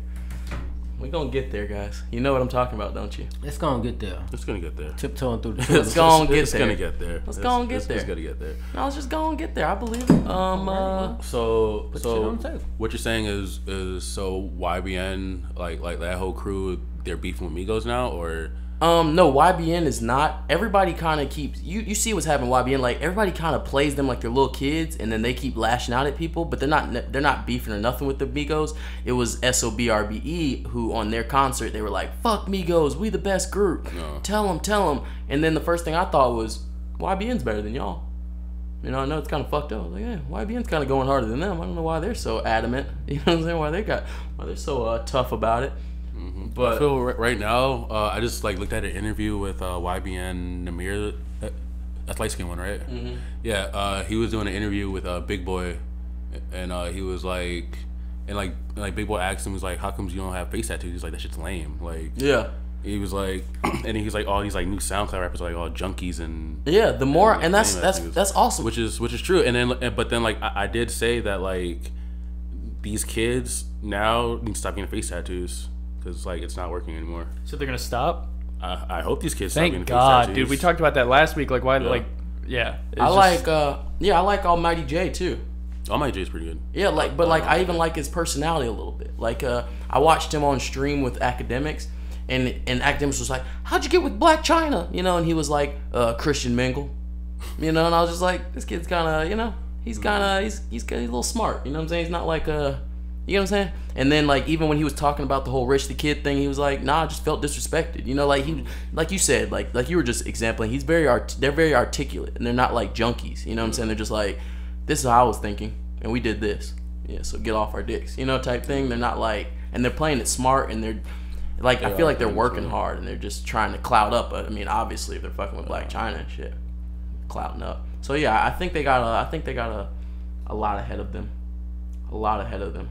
We're gonna get there, guys. You know what I'm talking about, don't you? It's gonna get there. It's gonna get there. Tiptoeing through the It's gonna get there. It's gonna get there. Let's go and get there. It's gonna get there. No, let's just go and get there. I believe it. So shit on the table. what you're saying is so YBN like that whole crew, they're beefing with Migos now, or no, YBN is not. Everybody kind of keeps you see what's happening with YBN. Like everybody kind of plays them like they're little kids, and then they keep lashing out at people, but they're not beefing or nothing with the Migos. It was SOBRBE who on their concert they were like, "Fuck Migos, we the best group. No. Tell them." And then the first thing I thought was, YBN's better than y'all. You know, I know it's kind of fucked up. I was like, yeah, YBN's kind of going harder than them. I don't know why they're so adamant. You know what I'm saying? Why they're so tough about it. Mm-hmm. But I feel right now, I just like looked at an interview with YBN Namir. That's light skin one, right? Mm-hmm. Yeah, he was doing an interview with Big Boy, and he was like, and Big Boy asked him, he was like, "How comes you don't have face tattoos?" He's like, "That shit's lame." Like, yeah. He was like, and he's like, all these like new SoundCloud rappers are like all junkies and the more and that's awesome. Which is true. And then but then like I did say that like these kids now need to stop getting face tattoos because like it's not working anymore. So they're gonna stop? I hope these kids stop getting Thank face God, tattoos. dude. We talked about that last week. Like why? Yeah. Like yeah. I like Almighty J too. Almighty J is pretty good. Yeah, but I even like his personality a little bit. Like I watched him on stream with Academics. And Academics was like, "How'd you get with Black China?" You know, and he was like, "Christian mingle," you know, and I was just like, "This kid's kind of, you know, he's a little smart." You know what I'm saying? He's not like you know what I'm saying? And then like even when he was talking about the whole rich the kid thing, he was like, "Nah, I just felt disrespected." You know, like like you said, like you were just exempling. He's they're very articulate, and they're not like junkies. You know what I'm saying? They're just like, "This is how I was thinking, and we did this. Yeah, so get off our dicks," you know, type thing. They're not like, and they're playing it smart, and Like I Yeah, feel like they're I think working so. hard and they're just trying to cloud up. I mean, obviously if they're fucking with Black China and shit, clouding up. So yeah, I think they got a lot ahead of them. A lot ahead of them.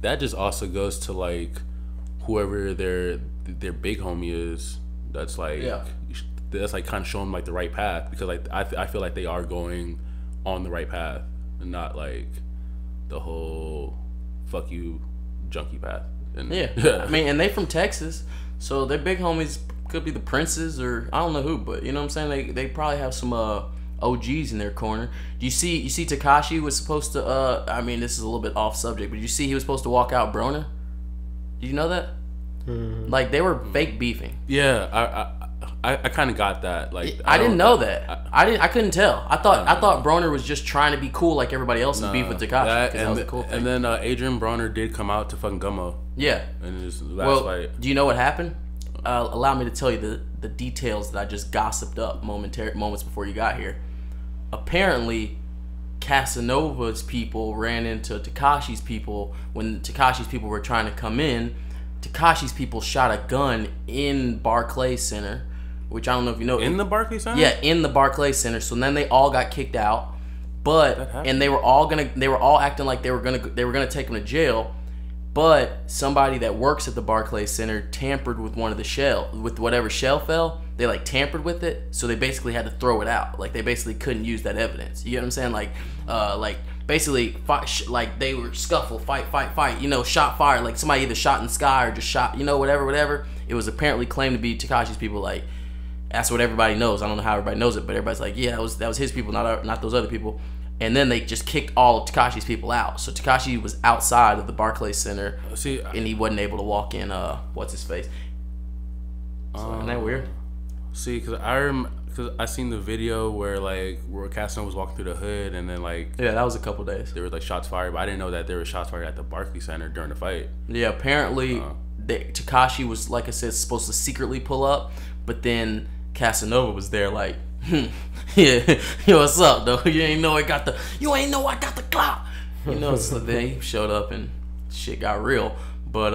That just also goes to like whoever their big homie is. That's like that's like kind of showing like the right path, because like I feel like they are going on the right path and not like the whole fuck you junkie path. And, Yeah. I mean, and they from Texas, so their big homies could be the Princes or I don't know who, but you know what I'm saying? They probably have some OGs in their corner. Do you see Tekashi was supposed to I mean, this is a little bit off subject, but you see he was supposed to walk out Broner? Did you know that? Like they were fake beefing. Yeah, I kind of got that. Like I didn't know that. I couldn't tell. I thought Broner was just trying to be cool like everybody else and beef with Tekashi, because that was a cool thing. And then Adrian Broner did come out to fucking Gummo. Yeah. And his last fight. Do you know what happened? Allow me to tell you the details that I just gossiped up moments before you got here. Apparently, Casanova's people ran into Tekashi's people when Tekashi's people were trying to come in. Tekashi's people shot a gun in Barclays Center, which I don't know if you know. In the Barclays Center? Yeah, in the Barclays Center. So then they all got kicked out, and they were all acting like they were gonna take them to jail. But somebody that works at the Barclays Center tampered with one of the with whatever shell fell. They like tampered with it, so they basically had to throw it out. Like they basically couldn't use that evidence. You get what I'm saying? Like basically like they were scuffle, fight. You know, shot fired. Like somebody either shot in the sky or just shot. You know, whatever. It was apparently claimed to be Tekashi's people. Like that's what everybody knows. I don't know how everybody knows it, but everybody's like, yeah, that was his people, not those other people. And then they just kicked all of Tekashi's people out. So Tekashi was outside of the Barclays Center, and he wasn't able to walk in. What's his face? So, isn't that weird? See, because I seen the video where Casanova was walking through the hood, and then yeah, that was a couple days. There were like shots fired, but I didn't know that there were shots fired at the Barclays Center during the fight. Yeah, apparently Tekashi was, like I said, supposed to secretly pull up, but then Casanova was there like, yeah, yo, what's up, though? You ain't know I got the clout. You know, so they showed up and shit got real. But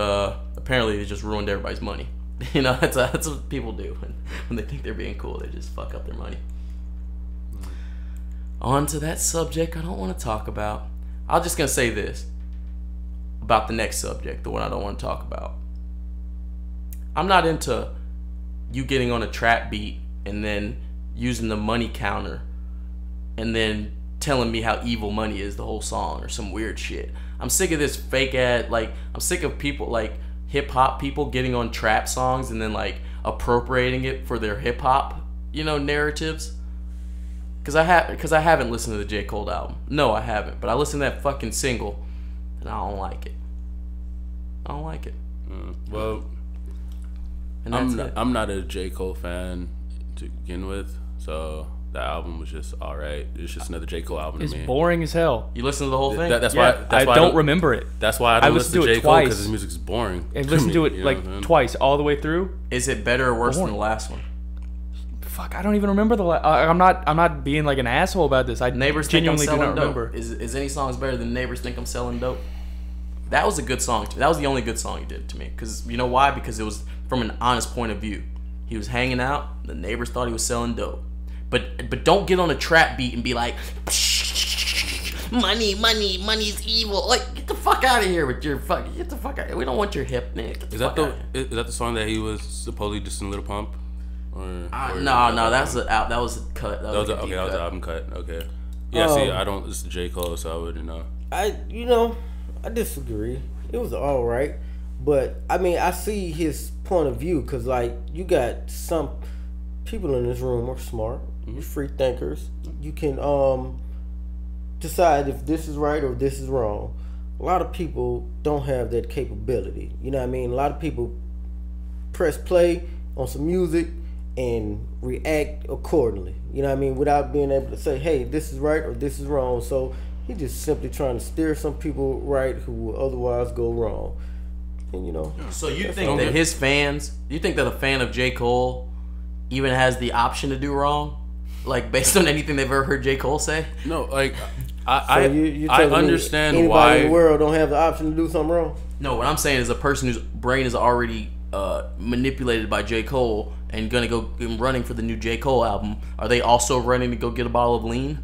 apparently they just ruined everybody's money. You know, that's what people do when they think they're being cool. They just fuck up their money. On to that subject I don't want to talk about. I'm just gonna say this about the next subject, the one I don't want to talk about. I'm not into you getting on a trap beat and then using the money counter and then telling me how evil money is the whole song or some weird shit. I'm sick of this fake ad. Like, I'm sick of people, like hip hop people, getting on trap songs and then like appropriating it for their hip hop, you know, narratives. Cause I haven't listened to the J. Cole album. No, I haven't. But I listened to that fucking single, and I don't like it. I don't like it. Well, and I'm not a J. Cole fan to begin with, so that album was just alright. It's just another J. Cole album It's to me. boring as hell. You listen to the whole thing? That's Yeah, why I don't remember it. That's why I don't listen to listened to J. it Cole, twice. because his music's boring. And listened to it You know like what I'm saying? twice, all the way through. Is it better or worse than the last one? Fuck, I don't even remember I'm not being like an asshole about this. I Neighbors Think I'm genuinely do Selling not Dope. remember. Is any songs better than Neighbors Think I'm Selling Dope? That was a good song. That was the only good song he did to me. Because you know why? Because it was from an honest point of view. He was hanging out. The neighbors thought he was selling dope. But don't get on a trap beat and be like, money's evil. Like, get the fuck out of here with your fucking. Get the fuck out. We don't want your hip, nigga. Is that the song that he was supposedly just in Little Pump? Or no, that was a cut. That was an album cut. Okay. Yeah, see, I don't listen to J. Cole, so I wouldn't know. I disagree. It was all right, but I mean, I see his point of view, because like, you got some people in this room are smart, you're free thinkers. You can decide if this is right or this is wrong. A lot of people don't have that capability. You know what I mean? A lot of people press play on some music and react accordingly. You know what I mean? Without being able to say, hey, this is right or this is wrong. So he just simply trying to steer some people right who will otherwise go wrong. And you know. So you think that his fans, you think that a fan of J. Cole even has the option to do wrong? Like, based on anything they've ever heard J. Cole say? No, like, You're I telling me understand anybody why in the world don't have the option to do something wrong. No, what I'm saying is a person whose brain is already manipulated by J. Cole and gonna go and running for the new J. Cole album. Are they also running to go get a bottle of lean?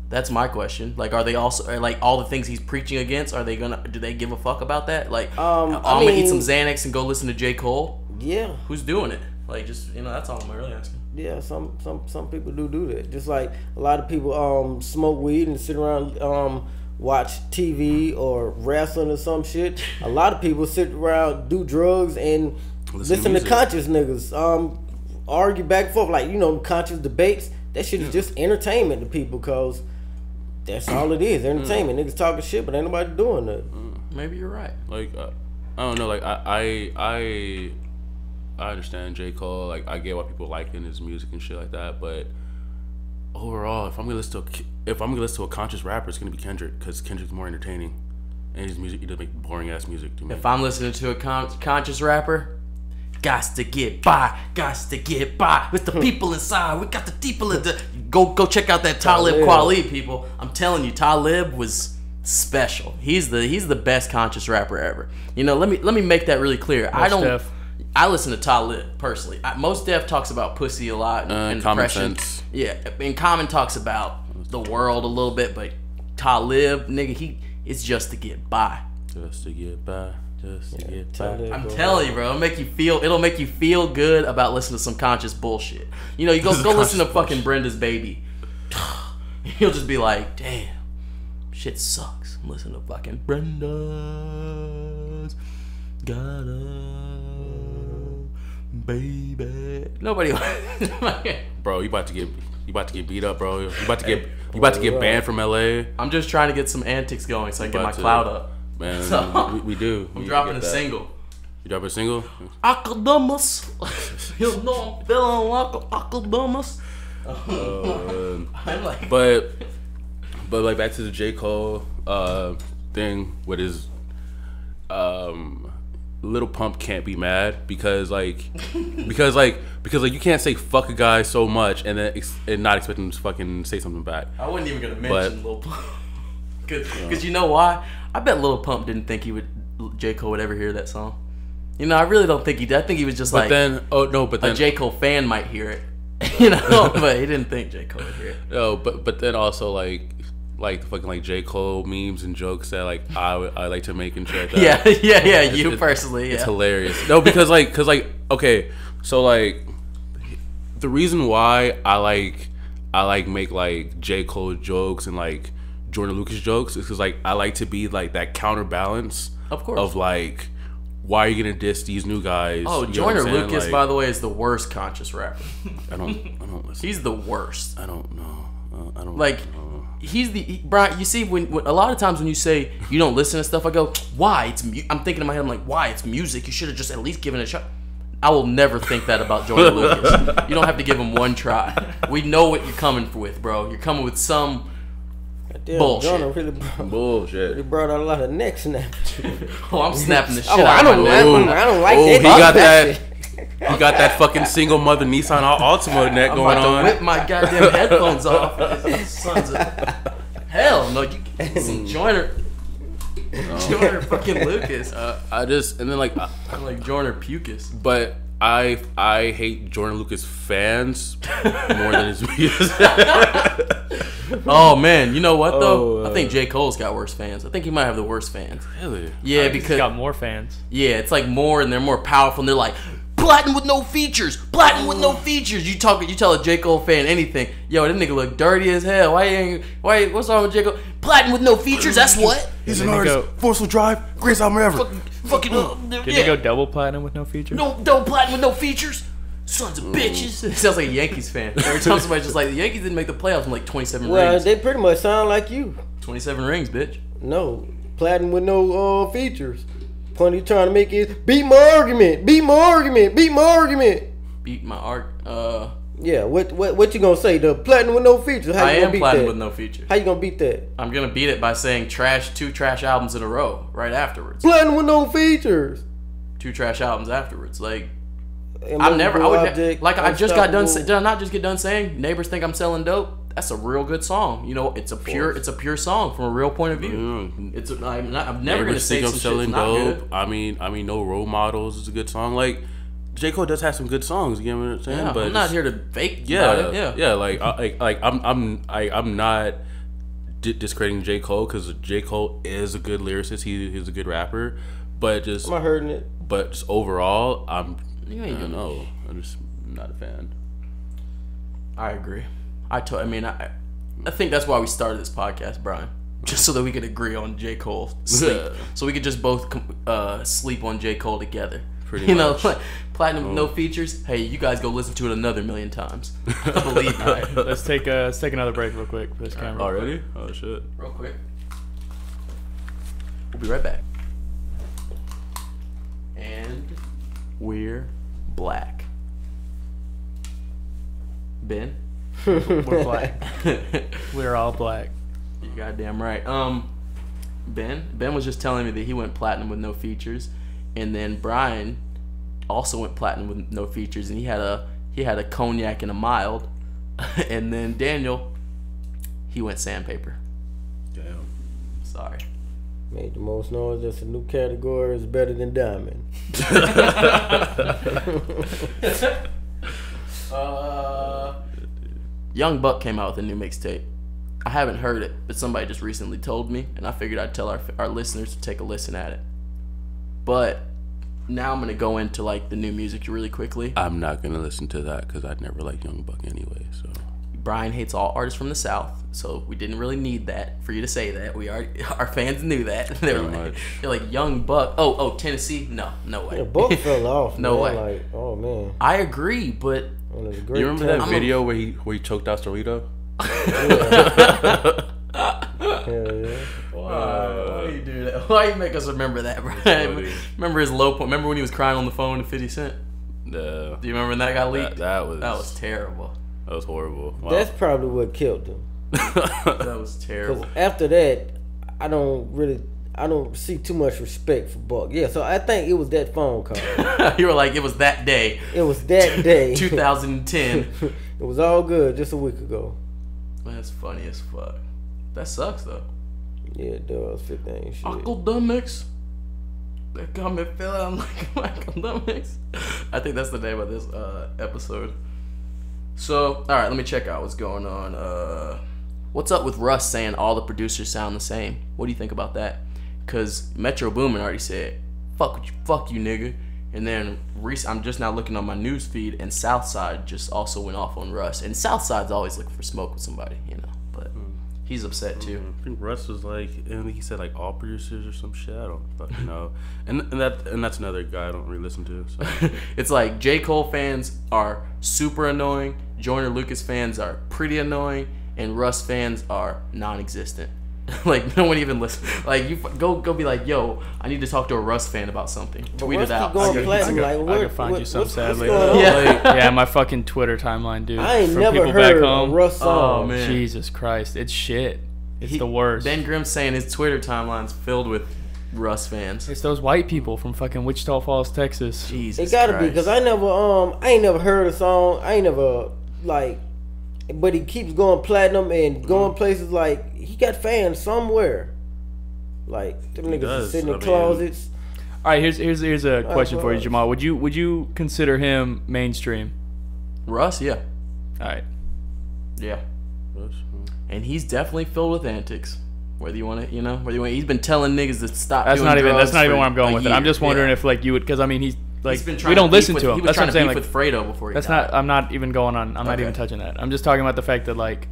That's my question. Like, are they also like all the things he's preaching against? Are they gonna? Do they give a fuck about that? Like, I'm gonna eat some Xanax and go listen to J. Cole. Yeah. Who's doing it? Like, just that's all I'm really asking. Yeah, some people do that. Just like a lot of people smoke weed and sit around watch TV or wrestling or some shit. A lot of people sit around, do drugs and listen to conscious niggas argue back and forth, like conscious debates. That shit is just entertainment to people, cause that's all it is, entertainment. Niggas talking shit, but ain't nobody doing that. Maybe you're right. Like I don't know. Like I understand J. Cole. Like I get why people liking his music and shit like that. But overall, if I'm gonna listen to a conscious rapper, it's gonna be Kendrick, because Kendrick's more entertaining, and his music, he doesn't make boring ass music to me. If I'm listening to a conscious rapper, gots to get by with the people inside. We got the people in the go check out that Talib Kweli, people. I'm telling you, Talib was special. He's the best conscious rapper ever. Let me make that really clear. I listen to Talib personally. Most Def talks about pussy a lot and depression. Sense. Yeah, and Common talks about the world a little bit, but Talib, nigga, it's just to get by. Just to get by. I'm telling you, bro. It'll make you feel good about listening to some conscious bullshit. You go listen to fucking Brenda's Baby. You'll just be like, damn, shit sucks. I'm listening to fucking Brenda's baby. Nobody. Bro, you about to get beat up, bro. You about to get banned from LA. I'm just trying to get some antics going so I can get my clout up. Man, so, we do. I'm dropping a single. You dropping a single? Akademus. You know I'm feeling like Akademus. I'm like, but like back to the J. Cole thing with his Little Pump can't be mad because you can't say fuck a guy so much and then and not expect him to fucking say something back. I wasn't even gonna mention Lil Pump because you know why? I bet Lil Pump didn't think J. Cole would ever hear that song. I really don't think he did. I think he was just a J. Cole fan might hear it. But he didn't think J. Cole would hear it. No, but then also like the fucking J. Cole memes and jokes that I like to make and shit like that. Yeah, personally, it's hilarious. No, because okay, so the reason why I make J. Cole jokes and Jordan Lucas jokes is because I like to be that counterbalance, of course, of why are you gonna diss these new guys? Oh, Jordan Lucas, by the way, is the worst conscious rapper. I don't listen. He's the worst. I don't know. I don't He's Brian. You see, when a lot of times when you say you don't listen to stuff, I go, why? I'm thinking in my head, I'm like, why? It's music. You should have just at least given it a shot. I will never think that about Jordan Lucas. You don't have to give him one try. We know what you're coming with, bro. You're coming with some bullshit. Really brought out a lot of neck snaps. Oh, I'm snapping the shit out of my neck. I don't like that. You got that fucking single mother Nissan Altima neck going on. I'm about to whip my goddamn headphones off. Sons of hell no! You get some Joyner fucking Lucas. I like Joyner Pucus. But I hate Jordan Lucas fans more than his music. Oh man, you know what though? I think J. Cole's got worse fans. I think he might have the worst fans. Really? Yeah, because he's got more fans. Yeah, it's more and they're more powerful and they're like platinum with no features. Platinum with no features. You tell a J. Cole fan anything. Yo, that nigga look dirty as hell. What's wrong with J. Cole? Platinum with no features, that's what? He's an artist. Forceful Drive, greatest album ever. Did he go double platinum with no features? No, double platinum with no features. Sons of bitches. It sounds like a Yankees fan. Every time somebody's just like, the Yankees didn't make the playoffs in 27 rings. Well, they pretty much sound like you. 27 rings, bitch. No, platinum with no features. Point you trying to make is beat my argument. Beat my argument. Beat my argument. Beat my Yeah, what you gonna say? The platinum with no features. How you gonna beat platinum that? with no features. How you gonna beat that? I'm gonna beat it by saying two trash albums in a row right afterwards. Platinum with no features. 2 trash albums afterwards. I just got done. Did I not just get done saying neighbors think I'm selling dope? that's a real good song. You know, it's a pure song from a real point of view. I'm never gonna say some shit's not good. I mean, no Role Models is a good song. Like J. Cole does have some good songs. You know what I'm saying? Yeah, but I'm not here to fake about it. Yeah. Like I'm not discrediting J. Cole because J. Cole is a good lyricist. He's a good rapper, but just I'm not hurting it. But just overall, I don't know. I'm just not a fan. I agree. I think that's why we started this podcast, Brian. Just so that we could agree on J. Cole sleep. So we could just both sleep on J. Cole together. Pretty much. Know, platinum no features. Hey, you guys go listen to it another million times. Believe me. Right, let's take another break real quick for this camera. Already? Oh shit. Real quick. We'll be right back. And we're black. Ben? We're black. We're all black. You're goddamn right. Ben was just telling me that he went platinum with no features, and then Brian also went platinum with no features, and he had a cognac and a mild, and then Daniel, he went sandpaper. Damn. Sorry. Made the most noise. That's a new category. It's better than diamond. Young Buck came out with a new mixtape. I haven't heard it, but somebody just recently told me, and I figured I'd tell our listeners to take a listen at it. But now I'm gonna go into like the new music really quickly. I'm not gonna listen to that because I'd never liked Young Buck anyway. So Brian hates all artists from the South, so we didn't really need that for you to say that. Our fans knew that. They're like Young Buck. Oh, Tennessee? No way. Yeah, Buck fell off. No man. way. Like, oh man. I agree, but You remember that video where he choked out Cerrito? Hell yeah. Why you do that? Why you make us remember that, Brian? Remember his low point? Remember when he was crying on the phone to 50 Cent? No. Do you remember when that got leaked? That was terrible. That was horrible. Wow. That's probably what killed him. That was terrible. Because after that, I don't see too much respect for Buck. Yeah, so I think it was that phone call. You were like, it was that day. It was that day. 2010. It was all good just a week ago. Man, that's funny as fuck. That sucks though. Yeah, it does. 15 shit. Uncle Dummix. They got me feeling like Uncle Dummix. I think that's the name of this episode. So, all right, let me check out what's going on. What's up with Russ saying all the producers sound the same? What do you think about that? Because Metro Boomin already said, fuck you, nigga. And then I'm just now looking on my news feed, and Southside just also went off on Russ. And Southside's always looking for smoke with somebody, you know. But he's upset too. I think Russ was like, and he said like all producers or some shit. I don't fucking know. And that's another guy I don't really listen to. So. It's like J. Cole fans are super annoying, Joyner Lucas fans are pretty annoying, and Russ fans are non-existent. Like no one even listens. Like you go be like, yo, I need to talk to a Russ fan about something. Tweet it out. I can find you some sadly. Yeah, my fucking Twitter timeline, dude. I ain't From never people heard back home. a Russ song. Oh man, Jesus Christ, it's shit. It's the worst. Ben Grimm's saying his Twitter timeline's filled with Russ fans. It's those white people from fucking Wichita Falls, Texas. Jesus, it gotta be because I ain't never heard a song. I ain't never like, but he keeps going platinum and going places like he got fans somewhere. Like them niggas are sitting in closets. All right, here's a question for you, Jamal. Would you consider him mainstream? Russ, yeah. All right. Yeah. And he's definitely filled with antics. Whether you want to, he's been telling niggas to stop. That's not even where I'm going with it. I'm just wondering if like you would, because I mean he's like we don't listen to him. He was that's trying what I'm to saying. beef Like with Fredo before he that's died. not. I'm not even going on. I'm not even touching that. I'm just talking about the fact that like,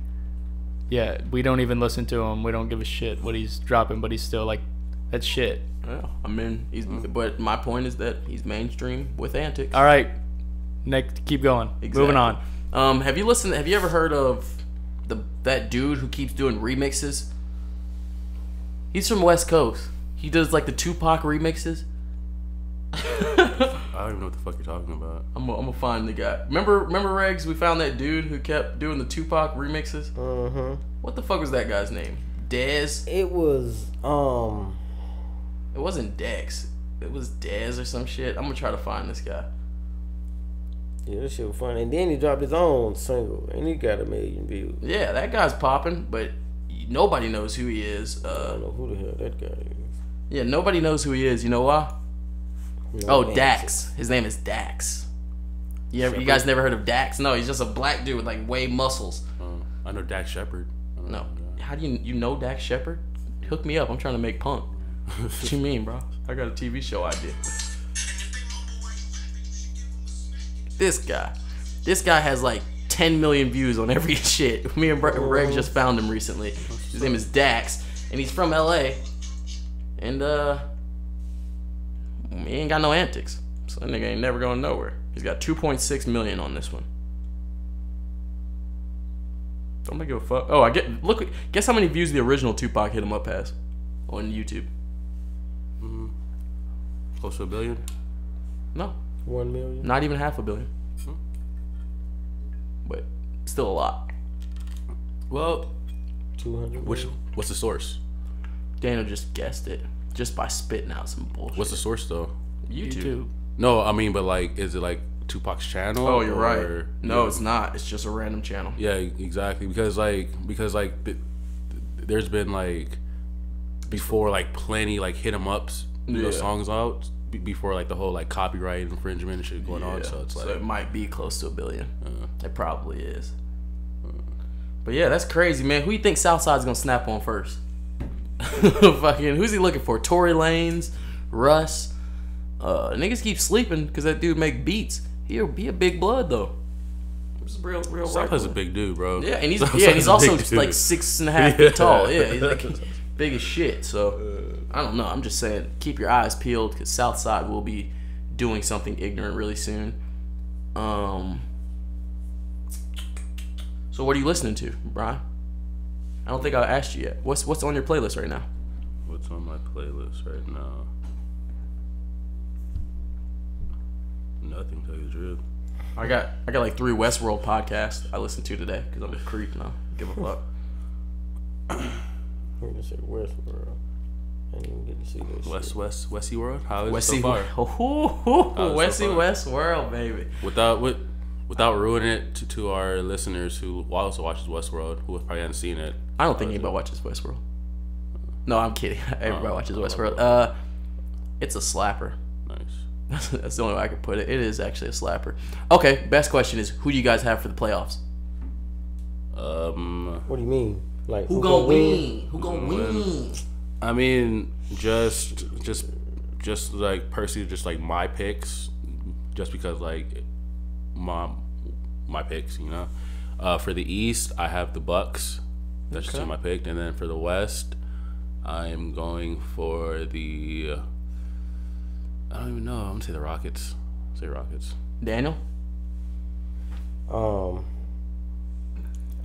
yeah, we don't even listen to him. We don't give a shit what he's dropping, but he's still like, that's shit. Yeah, I mean, but my point is that he's mainstream with antics. All right, next, keep going. Exactly. Moving on. Have you ever heard of that dude who keeps doing remixes? He's from West Coast. He does like the Tupac remixes. I don't even know what the fuck you're talking about. I'm gonna find the guy. Remember Regs? We found that dude who kept doing the Tupac remixes. What the fuck was that guy's name? Dez? It was It wasn't Dex. It was Dez or some shit. I'm gonna try to find this guy. Yeah, that shit was funny. And then he dropped his own single, and he got 1 million views. Yeah, that guy's popping, but nobody knows who he is. I don't know who the hell that guy is. Yeah, nobody knows who he is. You know why? No answer. Dax. His name is Dax. You guys never heard of Dax? No, he's just a black dude with like way muscles. I know Dax Shepard. No, how do you know Dax Shepard? Hook me up. I'm trying to make punk. What you mean, bro? I got a TV show idea. This guy has like 10 million views on every shit. Me and Greg just found him recently. His name is Dax, and he's from LA. And he ain't got no antics, so that nigga ain't never going nowhere. He's got 2.6 million on this one. Don't give a fuck. Oh, guess how many views the original Tupac Hit 'Em Up has on YouTube? Close to 1 billion. No, 1 million. not even 500 million. But still a lot. Well, 200. what's the source? Daniel just guessed it just by spitting out some bullshit. What's the source though? YouTube. No, I mean, but like, is it like Tupac's channel? Oh, you're right. No, yeah. it's not. It's just a random channel. Yeah, exactly. Because there's been like before like plenty like hit 'em ups, songs out before like the whole like copyright infringement and shit going on. So it's like, so it might be close to 1 billion. It probably is. But yeah, that's crazy, man. Who you think Southside's gonna snap on first? Fucking who's he looking for? Tory Lanez, Russ. Niggas keep sleeping because that dude make beats. He'll be a big blood though. It's real. Southside's a big dude, bro. Yeah, and he's also like 6.5 feet tall. Yeah, he's like big as shit. So I don't know. I'm just saying, keep your eyes peeled because Southside will be doing something ignorant really soon. So what are you listening to, Brian? I don't think I asked you yet. What's on your playlist right now? What's on my playlist right now? Nothing, to tell you the truth. I got like 3 Westworld podcasts I listened to today because I'm a creep now. Give a fuck. I'm gonna say Westworld. I didn't even get to see this. Westy World. How is it so far? Westworld, baby. Without ruining it to our listeners who also watches Westworld, who probably haven't seen it. I don't think anybody watches Westworld. No, I'm kidding. Everybody watches Westworld. It's a slapper. Nice. That's the only way I can put it. It is actually a slapper. Okay, best question is, who do you guys have for the playoffs? What do you mean? Like who gonna win? Who gonna win? I mean, just like personally, just like my picks, just because like my picks, you know. For the East, I have the Bucks. That's just my pick, and then for the West, I am going for the. I don't even know. I'm gonna say the Rockets. Say Rockets. Daniel.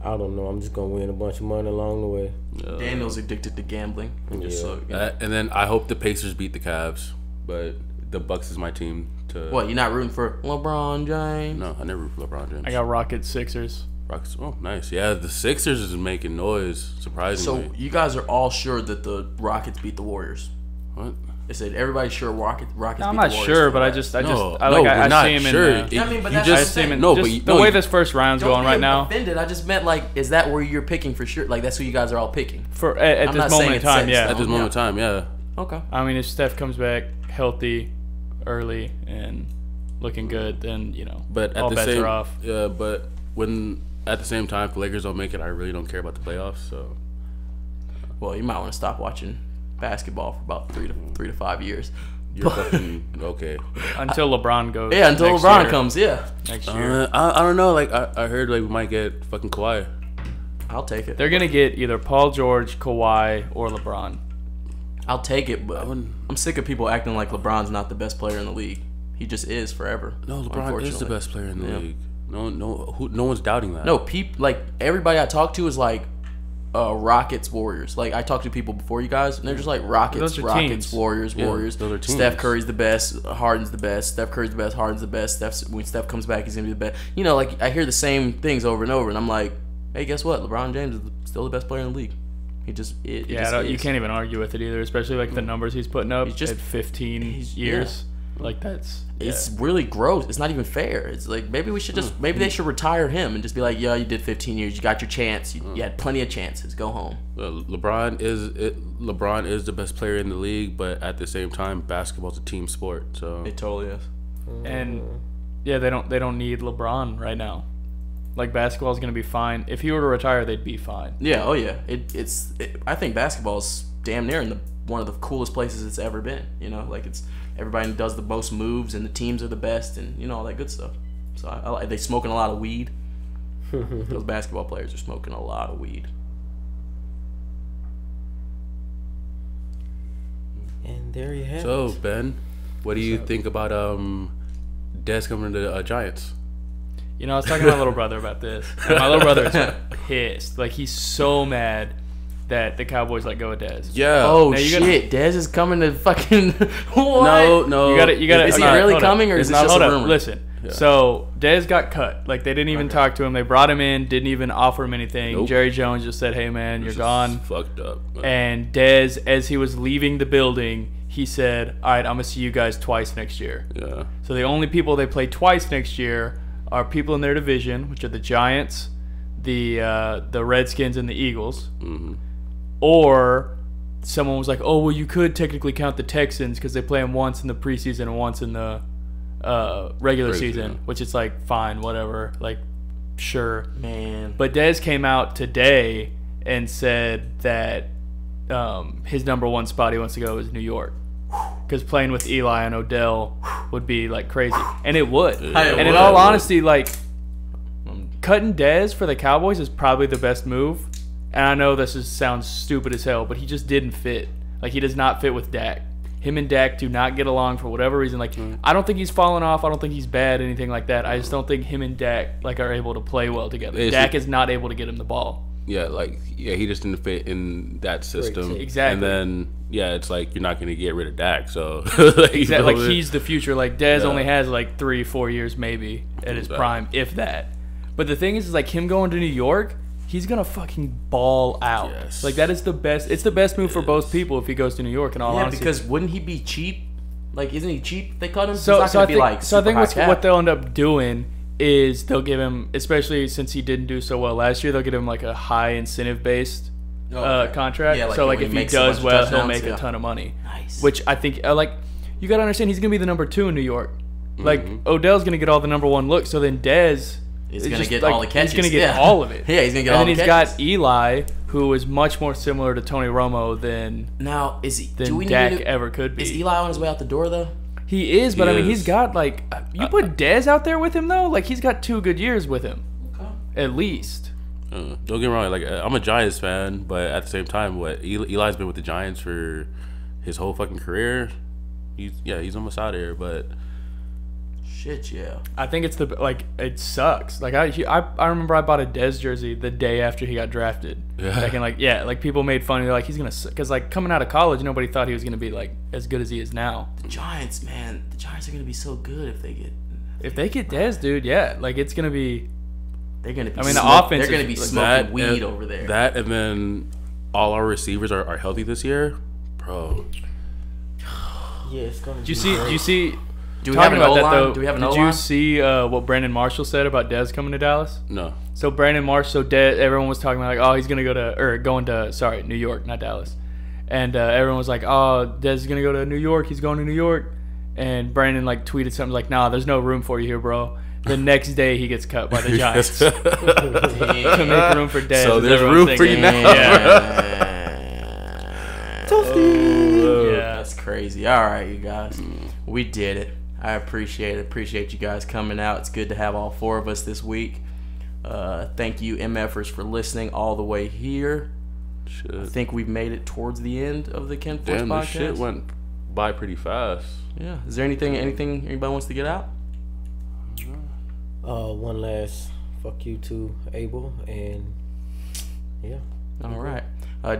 I don't know. I'm just gonna win a bunch of money along the way. Daniel's addicted to gambling. Yeah. And then I hope the Pacers beat the Cavs, but the Bucks is my team. What? You're not rooting for LeBron James? No, I never root for LeBron James. I got Rockets, Sixers. Rockets. Oh, nice. Yeah, the Sixers is making noise. Surprisingly. So you guys are all sure that the Rockets beat the Warriors? What? They said everybody's sure Rockets beat the Warriors. I'm not sure, but I see him sure. in. I mean, but you that's just the same. No, but the way this first round's going right now. Offended. I just meant like, is that where you're picking for sure? Like that's who you guys are all picking For at this moment in time, yeah. At this moment in time, yeah. Okay. I mean, if Steph comes back healthy, early, and looking good, then But at all the bets same, are off. Yeah, but when at the same time, if the Lakers don't make it, I really don't care about the playoffs. So, well, you might want to stop watching basketball for about 3 to 5 years. You're fucking okay. Until LeBron goes. Yeah, until LeBron comes. Yeah. Next year. I don't know. Like I heard like we might get fucking Kawhi. I'll take it. They're gonna get either Paul George, Kawhi, or LeBron. I'll take it, but I'm sick of people acting like LeBron's not the best player in the league. He just is forever. No, LeBron is the best player in the league. No one's doubting that. No, like everybody I talk to is like Rockets, Warriors. Like I talked to people before you guys, and they're just like Rockets, teams. Warriors. Those are teams. Steph Curry's the best, Harden's the best. Steph Curry's the best, Harden's the best. When Steph comes back, he's gonna be the best. Like I hear the same things over and over, and I'm like, hey, guess what? LeBron James is still the best player in the league. He just you can't even argue with it either, especially like the numbers he's putting up. He's just at 15 years. Like that's It's really gross. It's not even fair. It's like maybe we should just maybe they should retire him and just be like, yeah, you did 15 years. You got your chance. You had plenty of chances. Go home. LeBron is the best player in the league, but at the same time, basketball's a team sport. So It totally is. and yeah, they don't need LeBron right now. Like basketball's gonna be fine. If he were to retire, they'd be fine. Yeah. Oh yeah. I think basketball's damn near in one of the coolest places it's ever been. You know, like it's everybody does the most moves and the teams are the best and all that good stuff. So I like they smoking a lot of weed. Those basketball players are smoking a lot of weed. And there you have So it. Ben, what do you think about Dez coming to the Giants? You know, I was talking to my little brother about this. And my little brother is pissed. Like he's so mad that the Cowboys let go of Dez. Yeah. Oh Now you shit! Dez is coming to fucking what? No. You got to. Is he really coming, or is this just hold a up, rumor? listen. So Dez got cut. Like they didn't even talk to him. They brought him in, didn't even offer him anything. Nope. Jerry Jones just said, "Hey man, you're gone." Fucked up. And Dez, as he was leaving the building, he said, "All right, I'm gonna see you guys twice next year." Yeah. So the only people they play twice next year are people in their division, which are the Giants, the Redskins, and the Eagles. Mm-hmm. Or someone was like, "Oh, well, you could technically count the Texans because they play them once in the preseason and once in the regular season," yeah. which is like fine, whatever, like sure. Man. But Dez came out today and said that his number one spot he wants to go is New York. Because playing with Eli and Odell would be like crazy, and it would. And in all honesty, like cutting Dez for the Cowboys is probably the best move. And I know sounds stupid as hell, but he just didn't fit. Like he does not fit with Dak. Him and Dak do not get along for whatever reason. Like I don't think he's fallen off. I don't think he's bad, anything like that. I just don't think him and Dak like are able to play well together. Dak is not able to get him the ball. Yeah, he just didn't fit in that system. Exactly. And then it's like you're not going to get rid of Dak, so exactly. Like he's the future. Like Dez only has like 3-4 years maybe at his prime, if that. But the thing is like him going to New York, he's gonna fucking ball out. Yes. Like that is the best. It's the best move for both people if he goes to New York. In all honesty, because wouldn't he be cheap? Like, isn't he cheap? If they cut him. So He's not gonna I think super what they'll end up doing is they'll give him, especially since he didn't do so well last year, they'll give him like a high incentive based contract. Yeah, so like when if he he makes a does bunch of well, he'll touchdowns, make a ton of money. Nice. Which I think like you gotta understand, he's gonna be the number 2 in New York. Like Odell's gonna get all the number 1 looks. So then Dez. He's gonna get all the catches. He's gonna get all of it. Yeah, he's gonna get all the catches. And then he's got Eli, who is much more similar to Tony Romo than Dak ever could be. Is Eli on his way out the door though? He is, but I mean, he's got like you put Dez out there with him though. Like he's got 2 good years with him, at least. Don't get me wrong. Like I'm a Giants fan, but at the same time, Eli's been with the Giants for his whole fucking career. He's almost out of here, but. Shit, yeah. I think it's it sucks. Like I remember I bought a Dez jersey the day after he got drafted. Yeah. Like people made fun of me, like he's gonna, because like coming out of college, nobody thought he was gonna be like as good as he is now. The Giants, man, the Giants are gonna be so good if they get Dez, dude. Yeah, like it's gonna be. They're gonna be. I mean, the offense. They're gonna be smoking weed over there. That and then all our receivers are healthy this year, bro. Yeah, it's gonna. Do you see? Do we have an O-line? Did you see what Brandon Marshall said about Dez coming to Dallas? No. So Brandon Marshall, Dez, everyone was talking about like, oh, he's gonna going to New York, not Dallas, and everyone was like, oh, Dez is gonna go to New York. He's going to New York, and Brandon like tweeted something like, nah, there's no room for you here, bro. The next day he gets cut by the Giants to make room for Dez. So there's room for you now. Yeah, that's crazy. All right, you guys, we did it. I appreciate you guys coming out. It's good to have all 4 of us this week. Thank you, MFers, for listening all the way here. Shit. I think we've made it towards the end of the kenforce Damn, podcast. this shit went by pretty fast. Yeah. Is there anything anybody wants to get out? One last fuck you to Abel, and yeah. All right.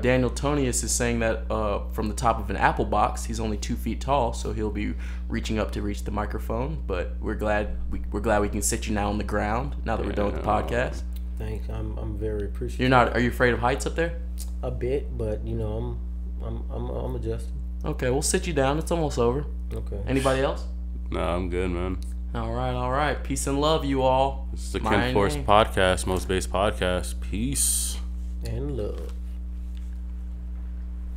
Daniel Tonius is saying that from the top of an apple box, he's only 2 feet tall, so he'll be reaching up to reach the microphone. But we're glad we can sit you now on the ground now that we're done with the podcast. Thanks. I'm very appreciative. You're not? Are you afraid of heights up there? A bit, but you know I'm adjusting. Okay, we'll sit you down. It's almost over. Okay. Anybody else? No, I'm good, man. All right. Peace and love, you all. This is the kenforce podcast, most based podcast. Peace And love.